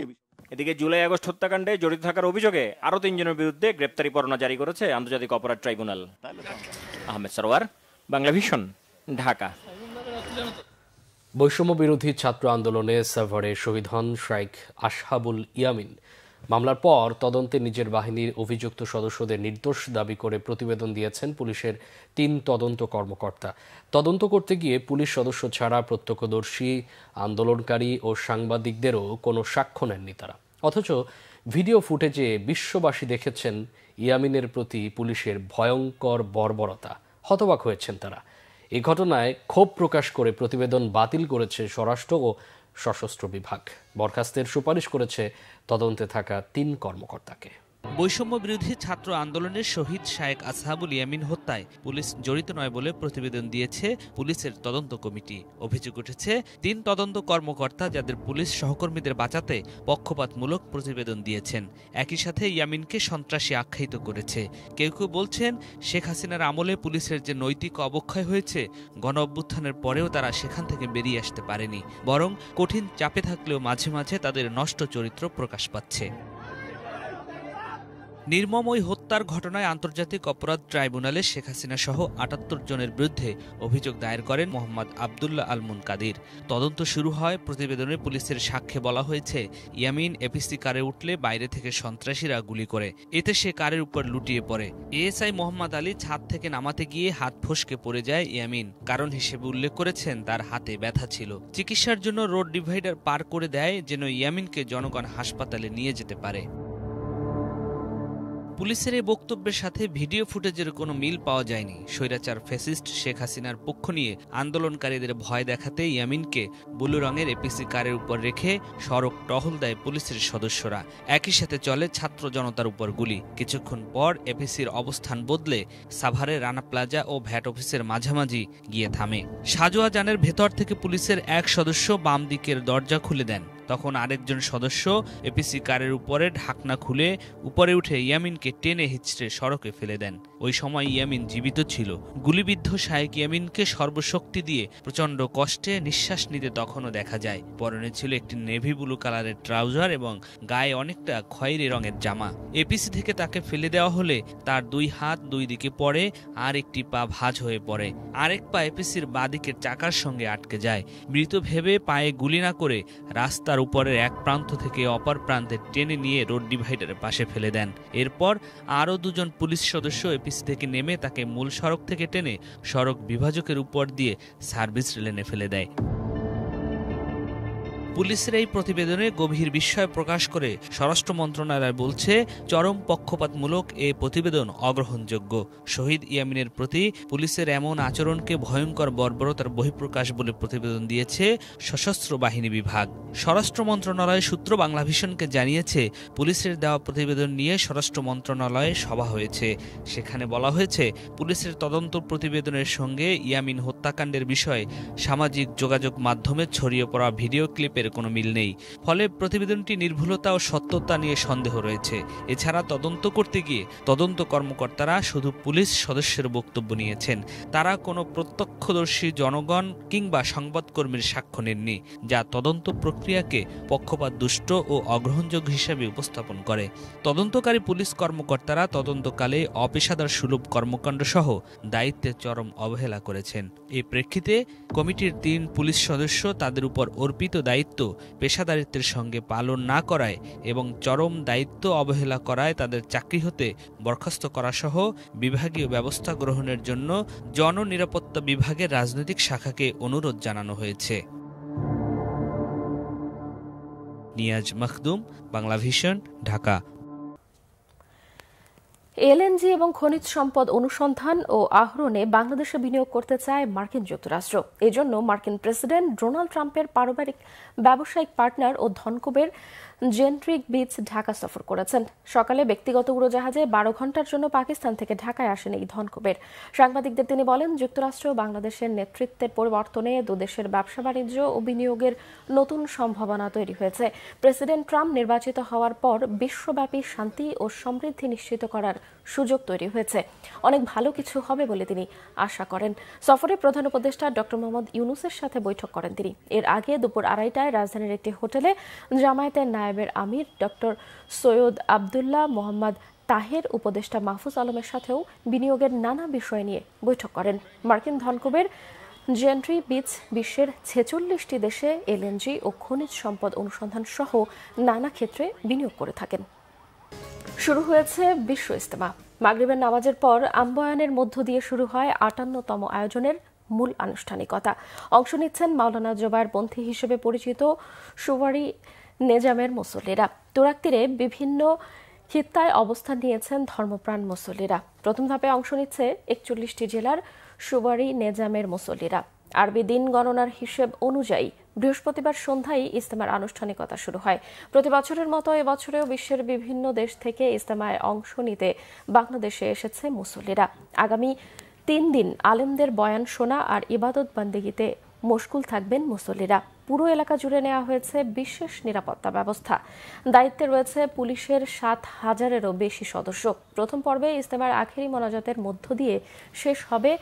এদিকে জুলাই আগস্ট হত্যাকাণ্ডে জড়িত থাকার অভিযোগে আরও 3 জনের বিরুদ্ধে গ্রেপ্তারি পরোয়ানা জারি করেছে আন্তর্জাতিক অপরাধ ট্রাইব্যুনাল। আহমেদ সারওয়ার, বাংলা ভিশন, ঢাকা। বৈষম্য বিরোধী ছাত্র আন্দোলনে সাভারে শহীদ হন শাইখ আসহাবুল ইয়ামিন। মামলার পর তদন্তে নিজের বাহিনীর অভিযুক্ত সদস্যদের নির্দোষ দাবি করে প্রতিবেদন দিয়েছেন পুলিশের 3 তদন্ত কর্মকর্তা। তদন্ত করতে গিয়ে পুলিশ সদস্য ছাড়া প্রত্যক্ষদর্শী, আন্দোলনকারী ও সাংবাদিকদেরও কোনো সাক্ষ্য নেননি তারা। অথচ ভিডিও ফুটেজে বিশ্ববাসী দেখেছেন ইয়ামিনের প্রতি পুলিশের ভয়ঙ্কর বর্বরতা। হতবাক হয়েছেন তারা। এই ঘটনায় ক্ষোভ প্রকাশ করে প্রতিবেদন বাতিল করেছে স্বরাষ্ট্র ও সশস্ত্র বিভাগ। বরখাস্তের সুপারিশ করেছে তদন্তে থাকা 3 কর্মকর্তাকে। বৈষম্য বিরোধী ছাত্র আন্দোলনের শহীদ শাইখ আসহাবুল ইয়ামিন হত্যায় পুলিশ জড়িত নয় বলে প্রতিবেদন দিয়েছে পুলিশের তদন্ত কমিটি। অভিযোগ উঠেছে 3 তদন্ত কর্মকর্তা যাদের পুলিশ সহকর্মীদের বাঁচাতে পক্ষপাতমূলক প্রতিবেদন দিয়েছেন, একই সাথে ইয়ামিনকে সন্ত্রাসী আখ্যায়িত করেছে। কেউ কেউ বলছেন, শেখ হাসিনার আমলে পুলিশের যে নৈতিক অবক্ষয় হয়েছে, গণ অভ্যুত্থানের পরেও তারা সেখান থেকে বেরিয়ে আসতে পারেনি, বরং কঠিন চাপে থাকলেও মাঝে মাঝে তাদের নষ্ট চরিত্র প্রকাশ পাচ্ছে। নির্মম ওই হত্যার ঘটনায় আন্তর্জাতিক অপরাধ ট্রাইব্যুনালে শেখ হাসিনা সহ 78 জনের বিরুদ্ধে অভিযোগ দায়ের করেন মোহাম্মদ আবদুল্লাহ আল মুনকাদির। তদন্ত শুরু হয়। প্রতিবেদনে পুলিশের সাক্ষ্যে বলা হয়েছে, ইয়ামিন এপিসি কারে উঠলে বাইরে থেকে সন্ত্রাসীরা গুলি করে, এতে সে কারের উপর লুটিয়ে পড়ে। এএসআই মোহাম্মদ আলী ছাদ থেকে নামাতে গিয়ে হাত ফসকে পড়ে যায় ইয়ামিন। কারণ হিসেবে উল্লেখ করেছেন তার হাতে ব্যথা ছিল। চিকিৎসার জন্য রোড ডিভাইডার পার করে দেয় যেন ইয়ামিনকে জনগণ হাসপাতালে নিয়ে যেতে পারে। পুলিশের এই বক্তব্যের সাথে ভিডিও ফুটেজের কোনো মিল পাওয়া যায়নি। স্বৈরাচার ফ্যাসিস্ট শেখ হাসিনার পক্ষ নিয়ে আন্দোলনকারীদের ভয় দেখাতে ইয়ামিনকে ব্লু রঙের এপিসি কারের উপর রেখে সড়ক টহল দেয় পুলিশের সদস্যরা। একই সাথে চলে ছাত্র জনতার উপর গুলি। কিছুক্ষণ পর এপিসির অবস্থান বদলে সাভারে রানা প্লাজা ও ভ্যাট অফিসের মাঝামাঝি গিয়ে থামে। সাজোয়া যানের ভেতর থেকে পুলিশের এক সদস্য বাম দিকের দরজা খুলে দেন। তখন আরেকজন সদস্য এপিসি কারের উপরে ঢাকনা খুলে উপরে উঠে ইয়ামিনকে টেনে হিঁচড়ে সড়কে ফেলে দেন। ওই সময় ইয়ামিন জীবিত ছিল। গুলিবিদ্ধ শায়েক ইয়ামিনকে সর্বশক্তি দিয়ে প্রচণ্ড কষ্টে নিঃশ্বাস নিতে তখনও দেখা যায়। পরনে ছিল একটি নেভি ব্লু কালারের ট্রাউজার এবং গায়ে অনেকটা খয়েরি রঙের জামা। এপিসি থেকে তাকে ফেলে দেওয়া হলে তার দুই হাত দুই দিকে পড়ে আর একটি পা ভাঁজ হয়ে পড়ে। আরেক পা এপিসির বাঁদিকের চাকার সঙ্গে আটকে যায়। মৃত ভেবে পায়ে গুলি না করে রাস্তার উপরের এক প্রান্ত থেকে অপর প্রান্তে টেনে নিয়ে রোড ডিভাইডারের পাশে ফেলে দেন। এরপর আরও দুজন পুলিশ সদস্য এপিসি থেকে নেমে তাকে মূল সড়ক থেকে টেনে সড়ক বিভাজকের উপর দিয়ে সার্ভিস লেনে ফেলে দেয়। পুলিশের এই প্রতিবেদনে গভীর বিস্ময় প্রকাশ করে স্বরাষ্ট্র মন্ত্রণালয় বলছে, চরম পক্ষপাতমূলক এ প্রতিবেদন অগ্রহণযোগ্য। শহীদ ইয়ামিনের প্রতি পুলিশের এমন আচরণকে ভয়ঙ্কর বর্বরতার বহিঃপ্রকাশ বলে প্রতিবেদন দিয়েছে সশস্ত্র বাহিনী বিভাগ। স্বরাষ্ট্র মন্ত্রণালয় সূত্র বাংলাভিশনকে জানিয়েছে, পুলিশের দেওয়া প্রতিবেদন নিয়ে স্বরাষ্ট্র মন্ত্রণালয়ে সভা হয়েছে। সেখানে বলা হয়েছে, পুলিশের তদন্ত প্রতিবেদনের সঙ্গে ইয়ামিন হত্যাকাণ্ডের বিষয়ে সামাজিক যোগাযোগ মাধ্যমে ছড়িয়ে পড়া ভিডিও ক্লিপের কোনো মিল নেই। ফলে প্রতিবেদনটি নির্ভুলতা ও সত্যতা নিয়ে সন্দেহ রয়েছে। এছাড়া তদন্ত করতে গিয়ে তদন্ত কর্মকর্তারা শুধু পুলিশ সদস্যের বক্তব্য নিয়েছেন। তারা কোনো প্রত্যক্ষদর্শী জনগণ কিংবা সংবাদকর্মীর সাক্ষ্য নেননি, যা তদন্ত প্রক্রিয়াকে পক্ষপাতদুষ্ট ও অগ্রহণযোগ্য হিসেবে উপস্থাপন করে। তদন্তকারী পুলিশ কর্মকর্তারা তদন্তকালে অপেশাদার সুলভ কর্মকাণ্ড সহ দায়িত্বে চরম অবহেলা করেছেন। এই প্রেক্ষিতে কমিটির 3 পুলিশ সদস্য তাদের উপর অর্পিত দায়িত্ব পেশাদারিত্বের সঙ্গে পালন না করায় এবং চরম দায়িত্ব অবহেলা করায় তাদের চাকরি হতে বরখাস্ত করা সহ বিভাগীয় ব্যবস্থা গ্রহণের জন্য জননিরাপত্তা বিভাগের রাজনৈতিক শাখাকে অনুরোধ জানানো হয়েছে। নিয়াজ মখদুম, বাংলাভিশন, ঢাকা। এলএনজি এবং খনিজ সম্পদ অনুসন্ধান ও আহরণে বাংলাদেশে বিনিয়োগ করতে চায় মার্কিন যুক্তরাষ্ট্র। এজন্য মার্কিন প্রেসিডেন্ট ডোনাল্ড ট্রাম্পের পারস্পরিক ব্যবসায়িক পার্টনার ও ধনকুবের জেন্ট্রিক বিচ ঢাকা সফর করেছেন। সকালে ব্যক্তিগত উড়োজাহাজে 12 ঘণ্টার জন্য পাকিস্তান থেকে ঢাকায় আসেন এই ধনকুবের। সাংবাদিকদের তিনি বলেন, যুক্তরাষ্ট্র বাংলাদেশের নেতৃত্বের পরিবর্তনে দুদেশের ব্যবসা বাণিজ্য ও বিনিয়োগের নতুন সম্ভাবনা তৈরি হয়েছে। প্রেসিডেন্ট ট্রাম্প নির্বাচিত হওয়ার পর বিশ্বব্যাপী শান্তি ও সমৃদ্ধি নিশ্চিত করার সুযোগ তৈরি হয়েছে। অনেক ভালো কিছু হবে বলে তিনি আশা করেন। সফরে প্রধান উপদেষ্টা ডক্টর মোহাম্মদ ইউনূসের সাথে বৈঠক করেন তিনি। এর আগে দুপুর 2:30টায় রাজধানীর একটি হোটেলে জামায়াতের নায়েবের আমির ডক্টর সৈয়দ আবদুল্লাহ মোহাম্মদ তাহের উপদেষ্টা মাহফুজ আলমের সাথেও বিনিয়োগের নানা বিষয় নিয়ে বৈঠক করেন। মার্কিন ধনকুবের জেন্ট্রি বিচ বিশ্বের 46টি দেশে এলএনজি ও খনিজ সম্পদ অনুসন্ধান সহ নানা ক্ষেত্রে বিনিয়োগ করে থাকেন। শুরু হয়েছে বিশ্ব ইজতেমা। মাগরিবের নামাজের পর আম্বয়ানের মধ্য দিয়ে শুরু হয় 58তম আয়োজনের মূল আনুষ্ঠানিকতা। অংশ নিচ্ছেন মাওলানা জোবায়েরপন্থী হিসেবে পরিচিত সুবারি নেজামের মুসল্লিরা। তুরাগ তীরে বিভিন্ন খিত্তায় অবস্থান নিয়েছেন ধর্মপ্রাণ মুসল্লিরা। প্রথম ধাপে অংশ নিচ্ছে 41টি জেলার সুবারি নেজামের মুসল্লিরা। আরবি দিন গণনার হিসেব অনুযায়ী বৃহস্পতিবার সন্ধ্যায় ইজতেমার আনুষ্ঠানিকতা শুরু হয়। প্রতি বছরের মতো এবছরেও বিশ্বের বিভিন্ন দেশ থেকে ইজতেমায় অংশ নিতে বাংলাদেশে এসেছে মুসল্লিরা। আগামী 3 দিন আলেমদের বয়ান শোনা আর ইবাদত বন্দেগীতে মশগুল থাকবেন মুসল্লিরা। পুরো এলাকা জুড়ে নেওয়া হয়েছে বিশেষ নিরাপত্তা ব্যবস্থা। দায়িত্বে রয়েছে পুলিশের 7,000-এরও বেশি সদস্য। প্রথম পর্বে ইজতেমার আখেরি মোনাজাতের মধ্য দিয়ে শেষ হবে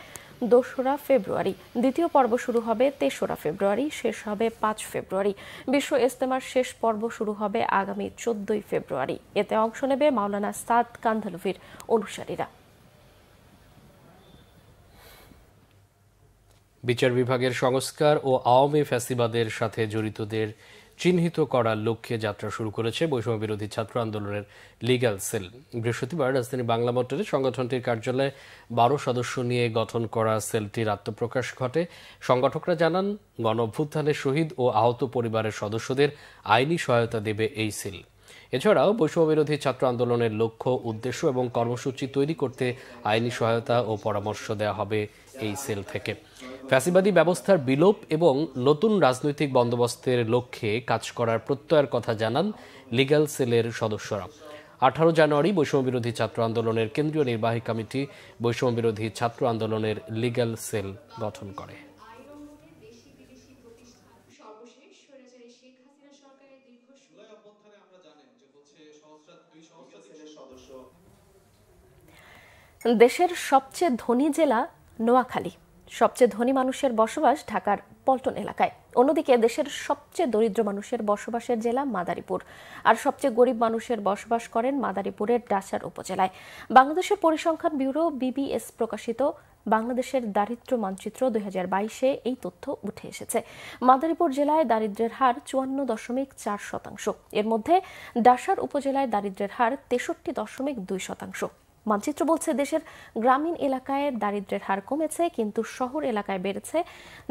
2রা ফেব্রুয়ারি। দ্বিতীয় পর্ব শুরু হবে 3রা ফেব্রুয়ারি, শেষ হবে 5 ফেব্রুয়ারি। বিশ্ব ইজতেমার শেষ পর্ব শুরু হবে আগামী 14 ফেব্রুয়ারি। এতে অংশ নেবে মাওলানা সাদ কান্ধলভির অনুসারীরা। বিচার বিভাগের সংস্কার ও আওয়ামী ফ্যাসিবাদের সাথে জড়িতদের চিহ্নিত করার লক্ষ্যে যাত্রা শুরু করেছে বৈষম্য বিরোধী ছাত্র আন্দোলনের লিগ্যাল সেল। বৃহস্পতিবার রাজধানী বাংলা মোটরে সংগঠনটির কার্যালয়ে 12 সদস্য নিয়ে গঠন করা সেলটির আত্মপ্রকাশ ঘটে। সংগঠকরা জানান, গণঅভ্যুত্থানের শহীদ ও আহত পরিবারের সদস্যদের আইনি সহায়তা দেবে এই সেল। এছাড়াও বৈষম্য বিরোধী ছাত্র আন্দোলনের লক্ষ্য, উদ্দেশ্য এবং কর্মসূচি তৈরি করতে আইনি সহায়তা ও পরামর্শ দেওয়া হবে এই সেল থেকে। ফ্যাসিবাদী ব্যবস্থার বিলোপ এবং নতুন রাজনৈতিক বন্দোবস্তের লক্ষ্যে কাজ করার প্রত্যয়ের কথা জানান লিগ্যাল সেলের সদস্যরা। 18 জানুয়ারি বৈষম্য বিরোধী ছাত্র আন্দোলনের কেন্দ্রীয় নির্বাহী কমিটি বৈষম্য বিরোধী ছাত্র আন্দোলনের লিগ্যাল সেল গঠন করে। দেশের সবচেয়ে ধনী জেলা নোয়াখালী, সবচেয়ে ধনী মানুষের বসবাস ঢাকার পল্টন এলাকায়। অন্যদিকে দেশের সবচেয়ে দরিদ্র মানুষের বসবাসের জেলা মাদারীপুর, আর সবচেয়ে গরিব মানুষের বসবাস করেন মাদারীপুরের ডাসার উপজেলায়। বাংলাদেশের পরিসংখ্যান ব্যুরো BBS প্রকাশিত বাংলাদেশের দারিদ্র্য মানচিত্র 2022-এ এই তথ্য উঠে এসেছে। মাদারীপুর জেলায় দারিদ্র্যের হার 54.4%। এর মধ্যে ডাসার উপজেলায় দারিদ্র্যের হার 63.2%। মানচিত্র বলছে দেশের গ্রামীণ এলাকায় দারিদ্র্যের হার কমেছে, কিন্তু শহর এলাকায় বেড়েছে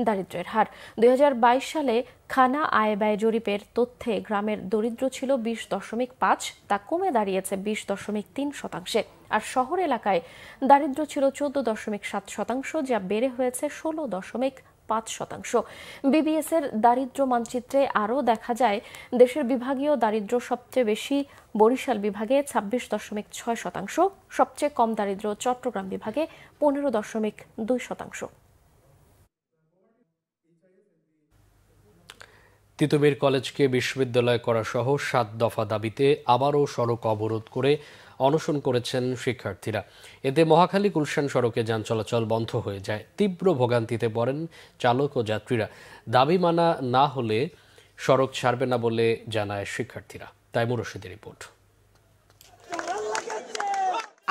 দারিদ্র্যের হার। 2022 সালে খানা আয় ব্যয় জরিপের তথ্যে গ্রামের দরিদ্র ছিল 20.5, তা কমে দাঁড়িয়েছে 20.3%। আর শহর এলাকায় দারিদ্র্য ছিল 14.7%, যা বেড়ে হয়েছে 16.5%। BBS এর দারিদ্র্য মানচিত্রে আরও দেখা যায় দেশের বিভাগীয় দারিদ্র্য সবচেয়ে বেশি বরিশাল বিভাগে 26.6%, সবচেয়ে কম দারিদ্র্য চট্টগ্রাম বিভাগে 15.2%। তিতুমীর কলেজকে বিশ্ববিদ্যালয় করা সহ 7 দফা দাবিতে আবারও সড়ক অবরোধ করে অনশন করেছেন শিক্ষার্থীরা। এতে মহাখালী গুলশান সড়কে যান চলাচল বন্ধ হয়ে যায়। তীব্র ভোগান্তিতে পড়েন চালক ও যাত্রীরা। দাবি মানা না হলে সড়ক ছাড়বে না বলে জানায় শিক্ষার্থীরা। তাইমুর রশিদের রিপোর্ট।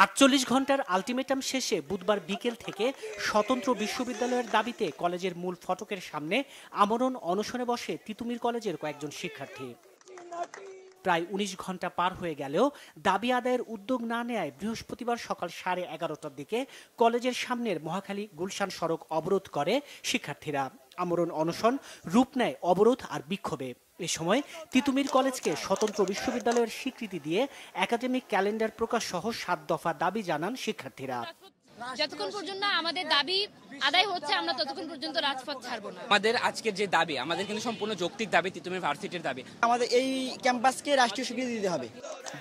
48 ঘন্টার আলটিমেটাম শেষে বুধবার বিকেল থেকে স্বতন্ত্র বিশ্ববিদ্যালয়ের দাবিতে কলেজের মূল ফটকের সামনে আমরণ অনশনে বসে তিতুমীর কলেজের কয়েকজন শিক্ষার্থী। প্রায় 19 ঘন্টা পার হয়ে গেলেও দাবি আদায়ের উদ্যোগ না নেয় বৃহস্পতিবার সকাল 11:30টার দিকে কলেজের সামনের মহাখালী গুলশান সড়ক অবরোধ করে শিক্ষার্থীরা। আমরণ অনশন রূপ নেয় অবরোধ আর বিক্ষোভে। এ সময় তিতুমীর কলেজকে স্বতন্ত্র বিশ্ববিদ্যালয়ের স্বীকৃতি দিয়ে একাডেমিক ক্যালেন্ডার প্রকাশ সহ 7 দফা দাবি জানান শিক্ষার্থীরা। যতক্ষণ পর্যন্ত আমাদের দাবি আদায় হচ্ছে আমরা ততক্ষণ পর্যন্ত রাজপথ ছাড়বো না। আমাদের আজকের যে দাবি আমাদের কিন্তু সম্পূর্ণ যৌক্তিক দাবি, তিতুমীর ভার্সিটির দাবি। আমাদের এই ক্যাম্পাসকে রাষ্ট্রীয় স্বীকৃতি দিতে হবে।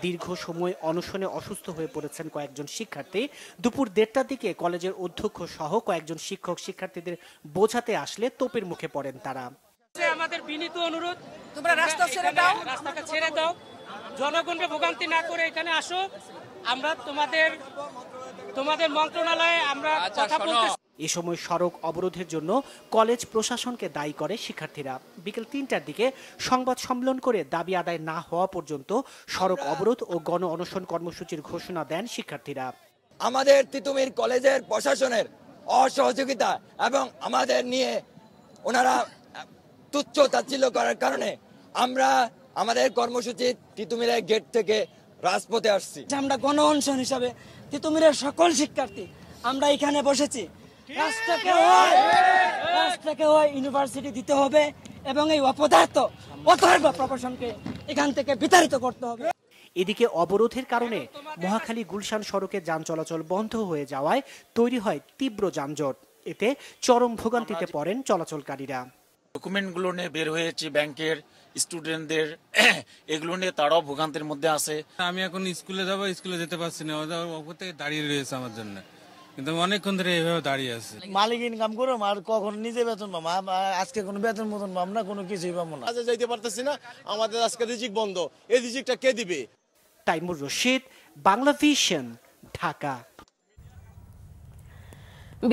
দীর্ঘ সময় অনশনে অসুস্থ হয়ে পড়েছেন কয়েকজন শিক্ষার্থী। দুপুর 1:30টার দিকে কলেজের অধ্যক্ষ সহ কয়েকজন শিক্ষক শিক্ষার্থীদের বোঝাতে আসলে তোপের মুখে পড়েন তারা। আমাদের বিনীত অনুরোধ, তোমরা রাস্তা ছেড়ে দাও, রাস্তাটা ছেড়ে দাও, জনগণকে ভোগান্তি না করে এখানে আসো। আমরা তোমাদের মন্ত্রণালয়ে আমরা কথা বলতে। এ সময় সড়ক অবরোধের জন্য কলেজ প্রশাসনকে দায়ী করে শিক্ষার্থীরা। বিকেল 3টার দিকে সংবাদ সম্মেলন করে দাবি আদায় না হওয়া পর্যন্ত সড়ক অবরোধ ও গণ অনশন কর্মসূচির ঘোষণা দেন শিক্ষার্থীরা। আমাদের তিতুমীর কলেজের প্রশাসনের অসহযোগিতা এবং আমাদের নিয়ে ওনারা তুচ্ছ তাচ্ছিল্য করার কারণে আমরা আমাদের কর্মসূচি তিতুমীরের গেট থেকে রাজপথে আসছি। আমরা গণ অনশন হিসাবে তিতুমীরের সকল শিক্ষার্থী আমরা এখানে বসেছি। রাস্তাকে ইউনিভার্সিটি দিতে হবে এবং এই অপদার্থ অথর্ব প্রশাসনকে এখান থেকে বিতাড়িত করতে হবে। এদিকে অবরোধের কারণে মহাখালী গুলশান সড়কে যান চলাচল বন্ধ হয়ে যাওয়ায় তৈরি হয় তীব্র যানজট। এতে চরম ভোগান্তিতে পড়েন চলাচলকারীরা। ডকুমেন্টগুলো নিয়ে বের হয়েছে ব্যাংকের, স্টুডেন্টদের, এগুলো নিয়ে তারাও ভোগান্তির মধ্যে আছে। আমি এখন স্কুলে যাবো, স্কুলে যেতে পারছি না, ওপর থেকে দাঁড়িয়ে রয়েছে আমার জন্য, কিন্তু অনেকক্ষণ ধরে এইভাবে দাঁড়িয়ে আছে। মালিক ইনকাম করো আর কখন নিজে বেতন পাবো, আজকে কোনো বেতন মতন পাবো না, কোনো কিছুই পাবো না। আজ যাইতে পারতেছি না, আমাদের আজকে রিজিক বন্ধ। এই রিজিকটা কে দিবে? তাইমুর রশিদ, বাংলা ভিশন, ঢাকা।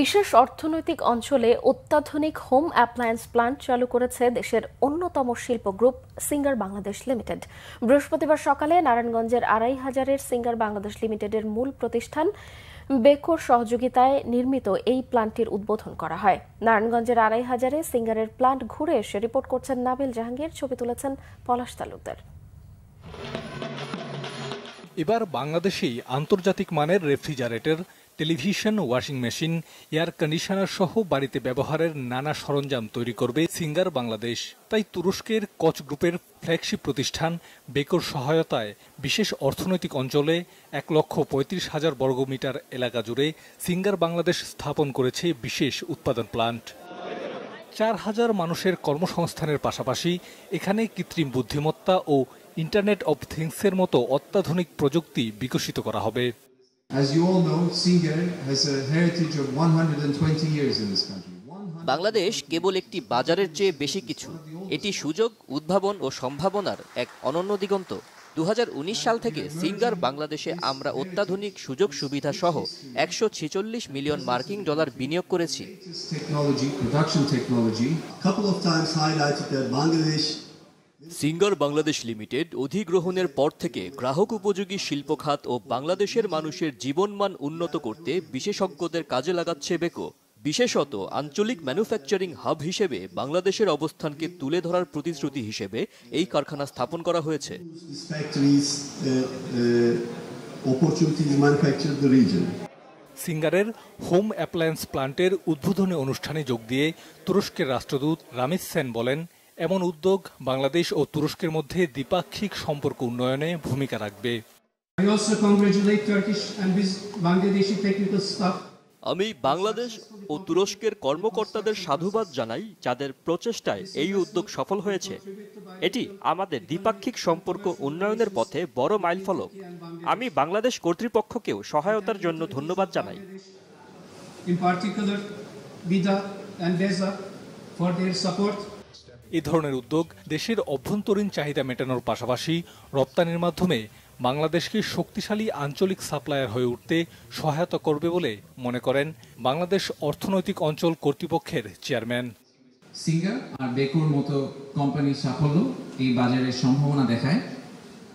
বিশেষ অর্থনৈতিক অঞ্চলে অত্যাধুনিক হোম অ্যাপ্লায়েন্স প্ল্যান্ট চালু করেছে দেশের অন্যতম শিল্প গ্রুপ সিঙ্গার বাংলাদেশ লিমিটেড। বৃহস্পতিবার সকালে নারায়ণগঞ্জের 2500-এর সিঙ্গার বাংলাদেশ লিমিটেডের মূল প্রতিষ্ঠান বেকোর সহযোগিতায় নির্মিত এই প্ল্যান্টটির উদ্বোধন করা হয়। নারায়ণগঞ্জের 2500-এ সিঙ্গারের প্ল্যান্ট ঘুরে এসে রিপোর্ট করছেন নাবিল জাহাঙ্গীর, ছবি তুলেছেন পলাশ তালুকদার। এবার বাংলাদেশেই আন্তর্জাতিক মানের refrigerator, television, washing machine, air conditioner সহ বাড়িতে ব্যবহারের নানা সরঞ্জাম তৈরি করবে সিঙ্গার বাংলাদেশ। তাই তুরস্কের কচ গ্রুপের ফ্ল্যাগশিপ প্রতিষ্ঠান বেকোর সহায়তায় বিশেষ অর্থনৈতিক অঞ্চলে 1,35,000 বর্গমিটার এলাকা জুড়ে সিঙ্গার বাংলাদেশ স্থাপন করেছে বিশেষ উৎপাদন প্ল্যান্ট। 4,000 মানুষের কর্মসংস্থানের পাশাপাশি এখানে কৃত্রিম বুদ্ধিমত্তা ও ইন্টারনেট অব থিংসের মতো অত্যাধুনিক প্রযুক্তি বিকশিত করা হবে। As you all know, Singer has a heritage of 120 years in this country. Bangladesh কেবল একটি বাজারের চেয়ে বেশি কিছু। এটি সুযোগ, উদ্ভাবন ও সম্ভাবনার এক অনন্য দিগন্ত। 2019 সাল থেকে সিঙ্গার বাংলাদেশে আমরা অত্যাধুনিক সুযোগ সুবিধা সহ 146 মিলিয়ন মার্কিন ডলার বিনিয়োগ করেছি। সিঙ্গার বাংলাদেশ লিমিটেড অধিগ্রহণের পর থেকে গ্রাহক উপযোগী শিল্প খাত ও বাংলাদেশের মানুষের জীবনমান উন্নত করতে বিশেষজ্ঞদের কাজে লাগাচ্ছে বেকো। বিশেষত আঞ্চলিক ম্যানুফ্যাকচারিং হাব হিসেবে বাংলাদেশের অবস্থানকে তুলে ধরার প্রতিশ্রুতি হিসেবে এই কারখানা স্থাপন করা হয়েছে। সিঙ্গারের হোম অ্যাপ্লায়েন্স প্লান্টের উদ্বোধনী অনুষ্ঠানে যোগ দিয়ে তুরস্কের রাষ্ট্রদূত রামিজ সেন বলেন, এমন উদ্যোগ বাংলাদেশ ও তুরস্কের মধ্যে দ্বিপাক্ষিক সম্পর্ক উন্নয়নে ভূমিকা রাখবে। আমি বাংলাদেশ ও তুরস্কের কর্মকর্তাদের সাধুবাদ জানাই, যাদের প্রচেষ্টায় এই উদ্যোগ সফল হয়েছে। এটি আমাদের দ্বিপাক্ষিক সম্পর্ক উন্নয়নের পথে বড় মাইলফলক। আমি বাংলাদেশ কর্তৃপক্ষকেও সহায়তার জন্য ধন্যবাদ জানাই। এই ধরনের উদ্যোগ দেশের অভ্যন্তরীণ চাহিদা মেটানোর পাশাপাশি রপ্তানির মাধ্যমে বাংলাদেশকে শক্তিশালী আঞ্চলিক সাপ্লায়ার হয়ে উঠতে সহায়তা করবে বলে মনে করেন বাংলাদেশ অর্থনৈতিক অঞ্চল কর্তৃপক্ষের চেয়ারম্যান। সিঙ্গার আর বেকোর মতো কোম্পানির সাফল্য এই বাজারের সম্ভাবনা দেখায়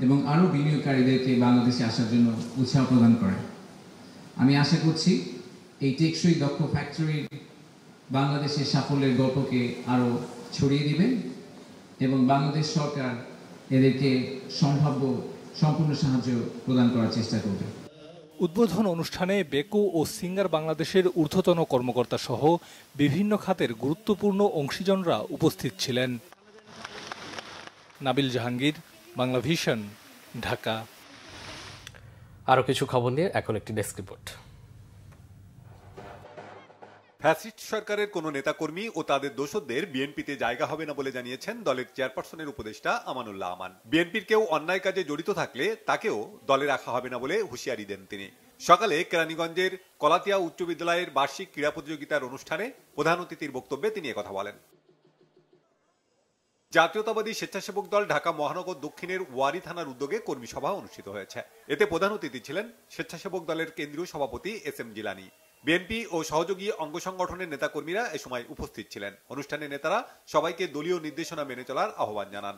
এবং আরও বিনিয়োগকারীদেরকে বাংলাদেশে আসার জন্য উৎসাহ প্রদান করে। আমি আশা করছি এই টেকসই দক্ষ ফ্যাক্টরির বাংলাদেশের সাফল্যের গল্পকে আরও ছড়িয়ে দিবেন এবং বাংলাদেশ সরকার এদেরকে সম্পূর্ণ সাহায্য প্রদান করার চেষ্টা করবে। উদ্বোধন অনুষ্ঠানে বেকো ও সিঙ্গার বাংলাদেশের ঊর্ধ্বতন কর্মকর্তা সহ বিভিন্ন খাতের গুরুত্বপূর্ণ অংশীজনরা উপস্থিত ছিলেন। নাবিল জাহাঙ্গীর, বাংলা ভিশন, ঢাকা। আরও কিছু খবর নিয়ে এখন একটি ডেস্ক রিপোর্ট। ফ্যাসিস্ট সরকারের কোনো নেতাকর্মী ও তাদের দোসরদের বিএনপিতে জায়গা হবে না বলে জানিয়েছেন দলের চেয়ারপারসনের উপদেষ্টা আমানুল্লাহ আমান। বিএনপির কেউ অন্যায় কাজে জড়িত থাকলে তাকেও দলে রাখা হবে না বলে হুঁশিয়ারি দেন তিনি। সকালে কেরানীগঞ্জের কলাতিয়া উচ্চ বিদ্যালয়ের বার্ষিক ক্রীড়া প্রতিযোগিতার অনুষ্ঠানে প্রধান অতিথির বক্তব্যে তিনি একথা বলেন। জাতীয়তাবাদী স্বেচ্ছাসেবক দল ঢাকা মহানগর দক্ষিণের ওয়ারী থানার উদ্যোগে কর্মী সভা অনুষ্ঠিত হয়েছে। এতে প্রধান অতিথি ছিলেন স্বেচ্ছাসেবক দলের কেন্দ্রীয় সভাপতি SM জিলানী। বিএনপি ও সহযোগী অঙ্গ সংগঠনের নেতাকর্মীরা এ সময় উপস্থিত ছিলেন। অনুষ্ঠানে নেতারা সবাইকে দলীয় নির্দেশনা মেনে চলার আহ্বান জানান।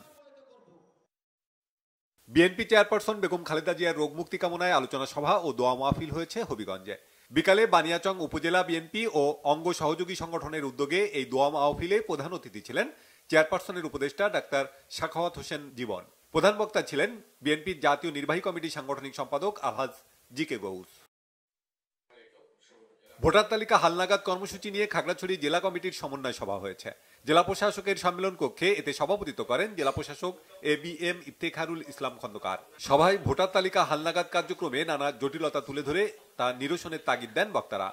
বিএনপি চেয়ারপারসন বেগম খালেদা জিয়ার রোগ মুক্তি কামনায় আলোচনা সভা ও দোয়া মাহফিল হয়েছে হবিগঞ্জে। বিকালে বানিয়াচং উপজেলা বিএনপি ও অঙ্গ সহযোগী সংগঠনের উদ্যোগে এই দোয়া মাহফিলে প্রধান অতিথি ছিলেন চেয়ারপারসনের উপদেষ্টা ডাক্তার সাখাওয়াত হোসেন জীবন। প্রধান বক্তা ছিলেন বিএনপির জাতীয় নির্বাহী কমিটির সাংগঠনিক সম্পাদক আলহাজ জিকে গৌস। ভোটার তালিকা হালনাগাদ কর্মসূচি নিয়ে খাগড়াছড়ি জেলা কমিটির সমন্বয় সভা হয়েছে। জেলা প্রশাসকের সম্মেলন কক্ষে এতে সভাপতিত্ব করেন জেলা প্রশাসক ABM ইফতেখারুল ইসলাম খন্দকার। সভায় ভোটার তালিকা হালনাগাদ কার্যক্রমে নানা জটিলতা তুলে ধরে তা নিরসনের তাগিদ দেন বক্তারা।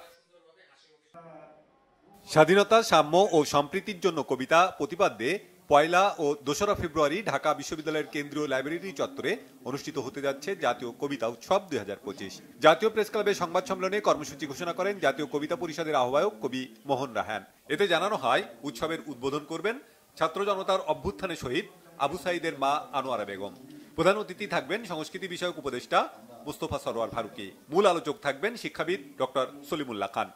স্বাধীনতা, সাম্য ও সম্প্রীতির জন্য কবিতা প্রতিপাদ্যে 1 ও 2 ফেব্রুয়ারি ঢাকা বিশ্ববিদ্যালয়ের কেন্দ্রীয় লাইব্রেরি চত্বরে অনুষ্ঠিত হতে যাচ্ছে জাতীয় কবিতা উৎসব 2025। জাতীয় প্রেস ক্লাবের সংবাদ সম্মেলনে কর্মসূচি ঘোষণা করেন জাতীয় কবিতা পরিষদের আহ্বায়ক কবি মোহন রাহান। এতে জানানো হয় উৎসবের উদ্বোধন করবেন ছাত্র জনতার অভ্যুত্থানে শহীদ আবু সাইদের মা আনোয়ারা বেগম। প্রধান অতিথি থাকবেন সংস্কৃতি বিষয়ক উপদেষ্টা মুস্তফা সরোয়ার ফারুকী। মূল আলোচক থাকবেন শিক্ষাবিদ ডক্টর সলিমুল্লাহ খান।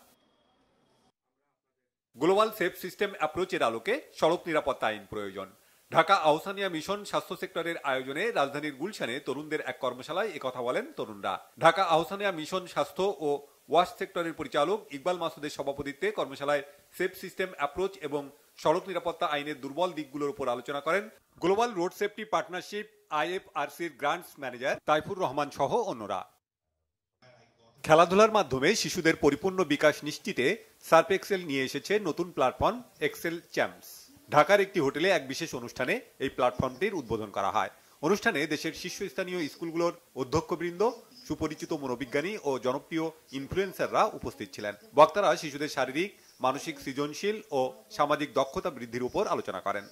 গ্লোবাল সেফ সিস্টেম অ্যাপ্রোচের আলোকে সড়ক নিরাপত্তা আইন প্রয়োজন। ঢাকা আহসানিয়া মিশন স্বাস্থ্য সেক্টরের আয়োজনে রাজধানীর গুলশানে তরুণদের এক কর্মশালায় একথা বলেন তরুণরা। ঢাকা আহসানিয়া মিশন স্বাস্থ্য ও ওয়াশ সেক্টরের পরিচালক ইকবাল মাসুদের সভাপতিত্বে কর্মশালায় সেফ সিস্টেম অ্যাপ্রোচ এবং সড়ক নিরাপত্তা আইনের দুর্বল দিকগুলোর উপর আলোচনা করেন গ্লোবাল রোড সেফটি পার্টনারশিপ IFRCর গ্রান্টস ম্যানেজার তাইফুর রহমান সহ অন্যরা। খেলাধুলার মাধ্যমে শিশুদের পরিপূর্ণ বিকাশ নিশ্চিতে সার্ফ এক্সেল নিয়ে এসেছে নতুন প্ল্যাটফর্ম এক্সেল চ্যাম্পস। ঢাকার একটি হোটেলে এক বিশেষ অনুষ্ঠানে এই প্ল্যাটফর্মটির উদ্বোধন করা হয়। অনুষ্ঠানে দেশের শীর্ষস্থানীয় স্কুলগুলোর অধ্যক্ষবৃন্দ, সুপরিচিত মনোবিজ্ঞানী ও জনপ্রিয় ইনফ্লুয়েন্সাররা উপস্থিত ছিলেন। বক্তারা শিশুদের শারীরিক, মানসিক সৃজনশীল ও সামাজিক দক্ষতা বৃদ্ধির উপর আলোচনা করেন।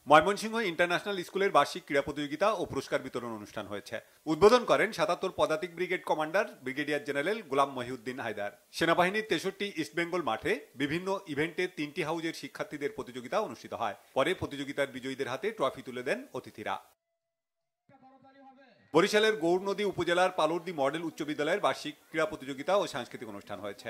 ময়মনসিংহ ইন্টারন্যাশনাল স্কুলের বার্ষিক ক্রীড়া প্রতিযোগিতা ও পুরস্কার বিতরণ অনুষ্ঠান হয়েছে। উদ্বোধন করেন ৭৭ পদাতিক ব্রিগেড কমান্ডার ব্রিগেডিয়ার জেনারেল গোলাম মহিউদ্দিন হায়দার। সেনাবাহিনীর ৬৩ ইস্টবেঙ্গল মাঠে বিভিন্ন ইভেন্টে 3টি হাউজের শিক্ষার্থীদের প্রতিযোগিতা অনুষ্ঠিত হয়। পরে প্রতিযোগিতার বিজয়ীদের হাতে ট্রফি তুলে দেন অতিথিরা। বরিশালের গৌরনদী উপজেলার পালুরদি মডেল উচ্চ বিদ্যালয়ের বার্ষিক ক্রীড়া প্রতিযোগিতা ও সাংস্কৃতিক অনুষ্ঠান হয়েছে।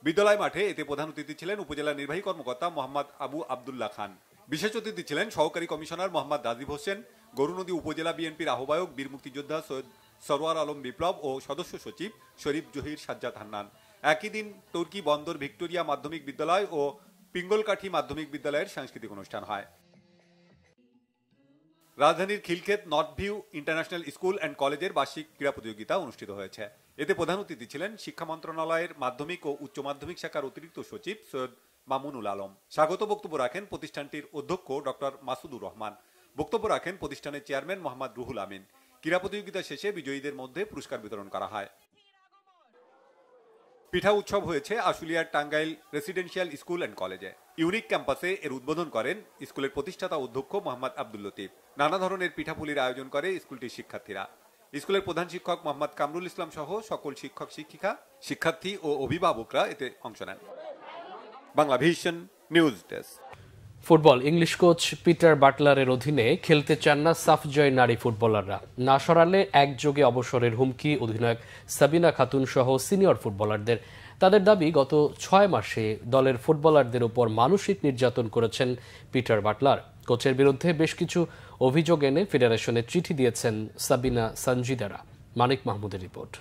বিদ্যালয় মাঠে এতে প্রধান অতিথি ছিলেন উপজেলা নির্বাহী কর্মকর্তা মোহাম্মদ আবু আবদুল্লাহ খান। বিশেষ অতিথি ছিলেন সহকারী কমিশনার মোহাম্মদ রাজীব হোসেন, গৌরনদী উপজেলা বিএনপির আহ্বায়ক বীর মুক্তিযোদ্ধা সৈয়দ সরওয়ার আলম বিপ্লব ও সদস্য সচিব শরীফ জহির সাজ্জাদ হান্নান। একই দিন তুর্কি বন্দর ভিক্টোরিয়া মাধ্যমিক বিদ্যালয় ও পিঙ্গলকাঠি মাধ্যমিক বিদ্যালয়ের সাংস্কৃতিক অনুষ্ঠান হয়। রাজধানীর Khilkhet north view international school and কলেজের বার্ষিক ক্রীড়া প্রতিযোগিতা অনুষ্ঠিত হয়েছে। এতে প্রধান অতিথি ছিলেন শিক্ষা মন্ত্রণালয়ের মাধ্যমিক ও উচ্চ মাধ্যমিক শাখার অতিরিক্ত সচিব সৈয়দ মামুনুল আলম। স্বাগত বক্তব্য রাখেন প্রতিষ্ঠানটির অধ্যক্ষ ডক্টর মাসুদুর রহমান। বক্তব্য রাখেন প্রতিষ্ঠানের চেয়ারম্যান মোহাম্মদ রুহুল আমিন। ক্রীড়া প্রতিযোগিতা শেষে বিজয়ীদের মধ্যে পুরস্কার বিতরণ করা হয়। পিঠা উৎসব হয়েছে আশুলিয়ার টাঙ্গাইল রেসিডেন্সিয়াল স্কুল অ্যান্ড কলেজে। ইউনিক ক্যাম্পাসে এর উদ্বোধন করেন স্কুলের প্রতিষ্ঠাতা অধ্যক্ষ মোহাম্মদ আব্দুল লতিফ। নানা ধরনের পিঠাপুলির আয়োজন করে স্কুলটির শিক্ষার্থীরা। স্কুলের প্রধান শিক্ষক মোহাম্মদ কামরুল ইসলাম সহ সকল শিক্ষক শিক্ষিকা, শিক্ষার্থী ও অভিভাবকরা এতে অংশ নেন। Bangla Vision news desk. Football English coach Peter বাটলারের অধীনে খেলতে চান না সাফজয় নারী ফুটবলাররা। না সরালে একযোগে অবসরের হুমকি অধিনায়ক সাবিনা খাতুন সহ সিনিয়র ফুটবলারদের। তাদের দাবি, গত 6 মাসে দলের ফুটবলারদের উপর মানসিক নির্যাতন করেছেন পিটার বাটলার। কোচের বিরুদ্ধে বেশ কিছু অভিযোগ এনে ফেডারেশনে চিঠি দিয়েছেন সাবিনা সানজিদারা। মানিক মাহমুদের রিপোর্ট।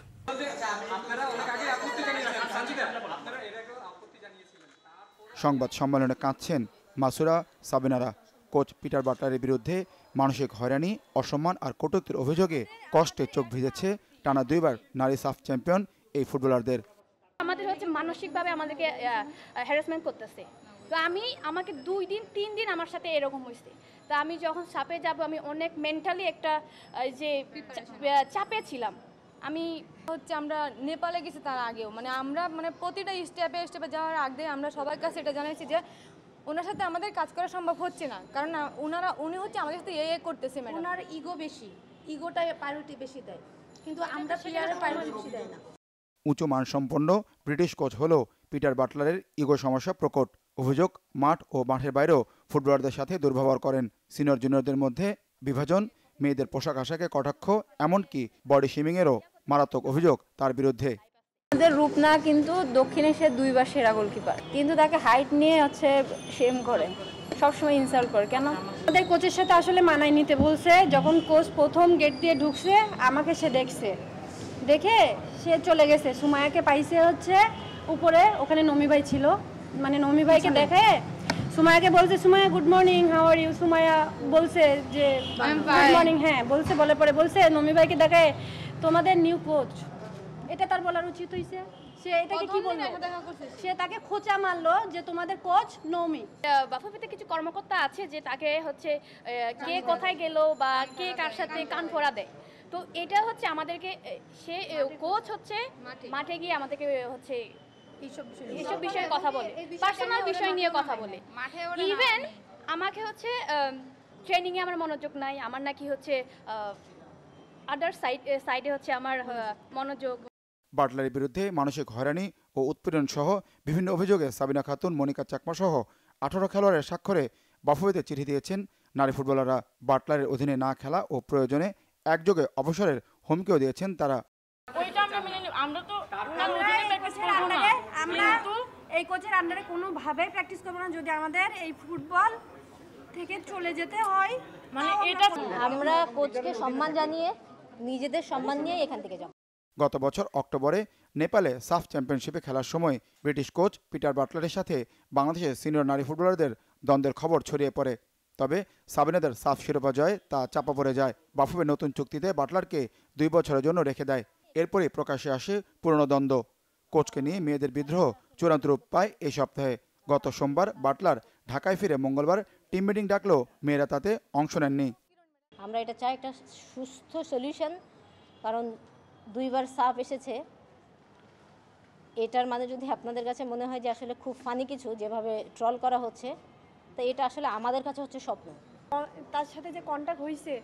সংবাদ সম্মেলনে কাঁদছেন মাসুরা, সাবিনারা। কোচ পিটার বাটলারের বিরুদ্ধে মানসিক হয়রানি, অসম্মান আর কটূক্তির অভিযোগে কষ্টে চোখ ভিজেছে টানা 2 বার নারী সাফ চ্যাম্পিয়ন এই ফুটবলারদের। আমাদের হচ্ছে মানসিকভাবে আমাদেরকে হ্যারাসমেন্ট করতেছে। তো আমাকে 2 দিন 3 দিন আমার সাথে এরকম হয়েছে। তো আমি যখন সাপে যাব, আমি অনেক মেন্টালি একটা যে চাপে ছিলাম। আমরা নেপালে গেছি তার আগেও, আমরা প্রতিটা স্টেপে যাওয়ার আগে আমরা সবার কাছে এটা জানাইছি যে ওনার সাথে আমাদের কাজ করা সম্ভব হচ্ছে না, কারণ উনি হচ্ছে আমাদের সাথে করতেছে। ওনার ইগো বেশি, ইগোটা প্রায়োরিটি বেশি দেয়, কিন্তু আমরা প্লেয়ারের প্রায়োরিটি বেশি দেয় না। উঁচু মানসম্পন্ন ব্রিটিশ কোচ হলেও পিটার বাটলারের ইগো সমস্যা প্রকট। অভিযোগ, মাঠ ও মাঠের বাইরেও ফুটবলারদের সাথে দুর্ব্যবহার করেন। সিনিয়র জুনিয়রদের মধ্যে বিভাজন, মেয়েদের পোশাক আশাকে কটাক্ষ, এমনকি বডি শেমিংয়েরও মারাত্মক অভিযোগ তার বিরুদ্ধে। আমাদের রূপনা কিন্তু দক্ষিণ এশিয়ার 2 বার সেরা গোলকিপার, কিন্তু তাকে হাইট নিয়ে শেম করে, সবসময় ইনসাল্ট করে। কেন? আমাদের কোচের সাথে আসলে মানায় নিতে বলছে। যখন কোচ প্রথম গেট দিয়ে ঢুকছে, আমাকে সে দেখে সে চলে গেছে। সুমায়াকে পাইছে উপরে, ওখানে নমি ভাই ছিল, নমি ভাইকে দেখে সুমায়াকে বলছে, Sumaya good morning, how are you. Sumaya বলছে যে গুড মর্নিং, হ্যাঁ বলছে। বলে পরে বলছে নমি ভাইকে দেখে, তোমাদের নিউ কোচ। এটা তার বলার উচিত হয়েছে। সে এটাকে কি বললো? সে তাকে খোঁচা মারলো যে তোমাদের কোচ নমি। বাফুফেতে কিছু কর্মকর্তা আছে যে তাকে কে কোথায় গেল বা কে কার সাথে কান ফোড়া দেয়। তো এটা আমাদেরকে, সে কোচ মাঠে গিয়ে আমাদেরকে এইসব বিষয়ে কথা বলে, পার্সোনাল বিষয় নিয়ে কথা বলে। ইভেন আমাকে ট্রেনিং এ আমার মনোযোগ নাই, আমার নাকি আদার সাইডে আমার মনোযোগ। বাটলারের বিরুদ্ধে মানসিক হয়রানি ও উৎপীড়ন সহ বিভিন্ন অভিযোগে সাবিনা খাতুন, মনিকা চাকমা সহ 18 খেলোয়াড়ের স্বাক্ষরে বাফুফেতে চিঠি দিয়েছেন নারী ফুটবলাররা। বাটলারের অধীনে না খেলা ও প্রয়োজনে একযোগে অবসরের হুমকিও দিয়েছেন তারা। আমরা এই কোচের আন্ডারে কোনোভাবে প্র্যাকটিস করবো না যদি আমাদের এই ফুটবল থেকে চলে যেতে হয়। এটা আমরা কোচকে সম্মান জানিয়ে, নিজেদের সম্মান নিয়ে এখান থেকে যাব। গত বছর অক্টোবরে নেপালে সাফ চ্যাম্পিয়নশিপে খেলার সময় ব্রিটিশ কোচ পিটার বাটলারের সাথে বাংলাদেশের সিনিয়র নারী ফুটবলারদের দ্বন্দ্বের খবর ছড়িয়ে পড়ে। তবে সাবিনাদের সাফ শিরোপা জয়ে তা চাপা পড়ে যায়। বাফুফে নতুন চুক্তিতে বাটলারকে 2 বছরের জন্য রেখে দেয়। এরপরই প্রকাশ্যে আসে পুরনো দ্বন্দ্ব। কোচকে নিয়ে মেয়েদের বিদ্রোহ চূড়ান্ত রূপ পায় এই সপ্তাহে। গত সোমবার বাটলার ঢাকায় ফিরে মঙ্গলবার টিম মিটিং ডাকলেও মেয়েরা তাতে অংশ নেননি। আমরা এটা চাই একটা সুস্থ সলিউশন, কারণ 2 বার সাফ এসেছে। এটার যদি আপনাদের কাছে মনে হয় যে আসলে খুব ফানি কিছু, যেভাবে ট্রল করা হচ্ছে, তো এটা আসলে আমাদের কাছে স্বপ্ন। তার সাথে যে কন্ট্যাক্ট হয়েছে,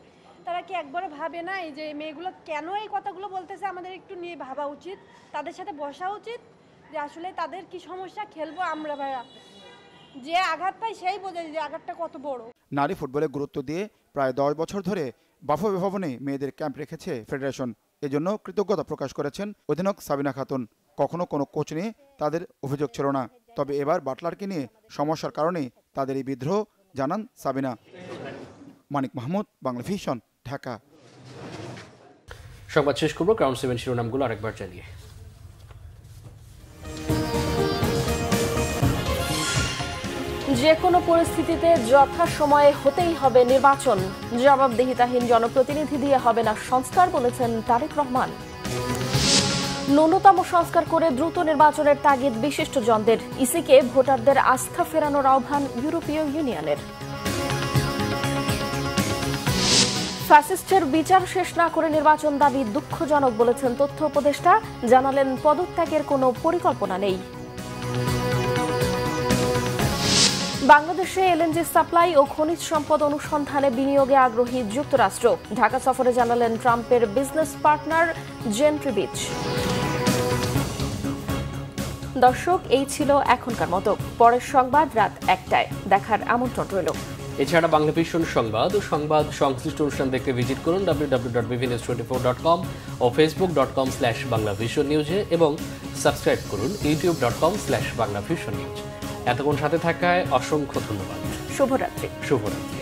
তারা কি একবারও ভাবে না যে মেয়েগুলো কেন এই কথাগুলো বলতেছে? আমাদের একটু নিয়ে ভাবা উচিত, তাদের সাথে বসা উচিত যে আসলে তাদের কি সমস্যা। খেলবো আমরা ভাইয়া, যে আঘাত পাই সেই বোঝে যে আঘাতটা কত বড়। নারী ফুটবলে গুরুত্ব দিয়ে প্রায় 10 বছর ধরে বাফুফে ভবনে মেয়েদের ক্যাম্প রেখেছে ফেডারেশন। এজন্য কৃতজ্ঞতা প্রকাশ করেছেন অধিনায়ক সাবিনা খাতুন। কখনো কোনো কোচ নিয়ে তাদের অভিযোগ ছিল না, তবে এবার বাটলারকে নিয়ে সমস্যার কারণে তাদের এই বিদ্রোহ জানান সাবিনা। মানিক মাহমুদ, বাংলা ভিশন, ঢাকা। সংবাদ শেষ করব ক্রাউন 7 শিরোনামগুলো আরেকবার জানিয়ে। যে কোনো পরিস্থিতিতে যথাসময়ে হতেই হবে নির্বাচন, জবাবদিহিতাহীন জনপ্রতিনিধি দিয়ে হবে না সংস্কার, বলেছেন তারেক রহমান। ন্যূনতম সংস্কার করে দ্রুত নির্বাচনের তাগিদ বিশিষ্টজনদের। ইসিকে ভোটারদের আস্থা ফেরানোর আহ্বান ইউরোপীয় ইউনিয়নের। ফ্যাসিস্টের বিচার শেষ না করে নির্বাচন দাবি দুঃখজনক, বলেছেন তথ্য উপদেষ্টা। জানালেন পদত্যাগের কোনো পরিকল্পনা নেই। বাংলাদেশে এলএনজি সাপ্লাই ও খনিজ সম্পদ অনুসন্ধানে বিনিয়োগে আগ্রহী যুক্তরাষ্ট্র। ঢাকা সফরে জানালেন ট্রাম্পের বিজনেস পার্টনার জেন্ট্রি বিচ। দর্শক, এই ছিল এখনকার মতো। পরের সংবাদ রাত 1টায় দেখার আমন্ত্রণ রইল। এছাড়া বাংলা ভিশন সংবাদ ও সংবাদ সংশ্লিষ্ট অনুষ্ঠান দেখতে ভিজিট করুন www.bvnews24.com ও facebook.com/banglavisionnews এবং সাবস্ক্রাইব করুন youtube.com/banglavisionnews। এতক্ষণ সাথে থাকায় অসংখ্য ধন্যবাদ। শুভরাত্রি। শুভরাত্রি।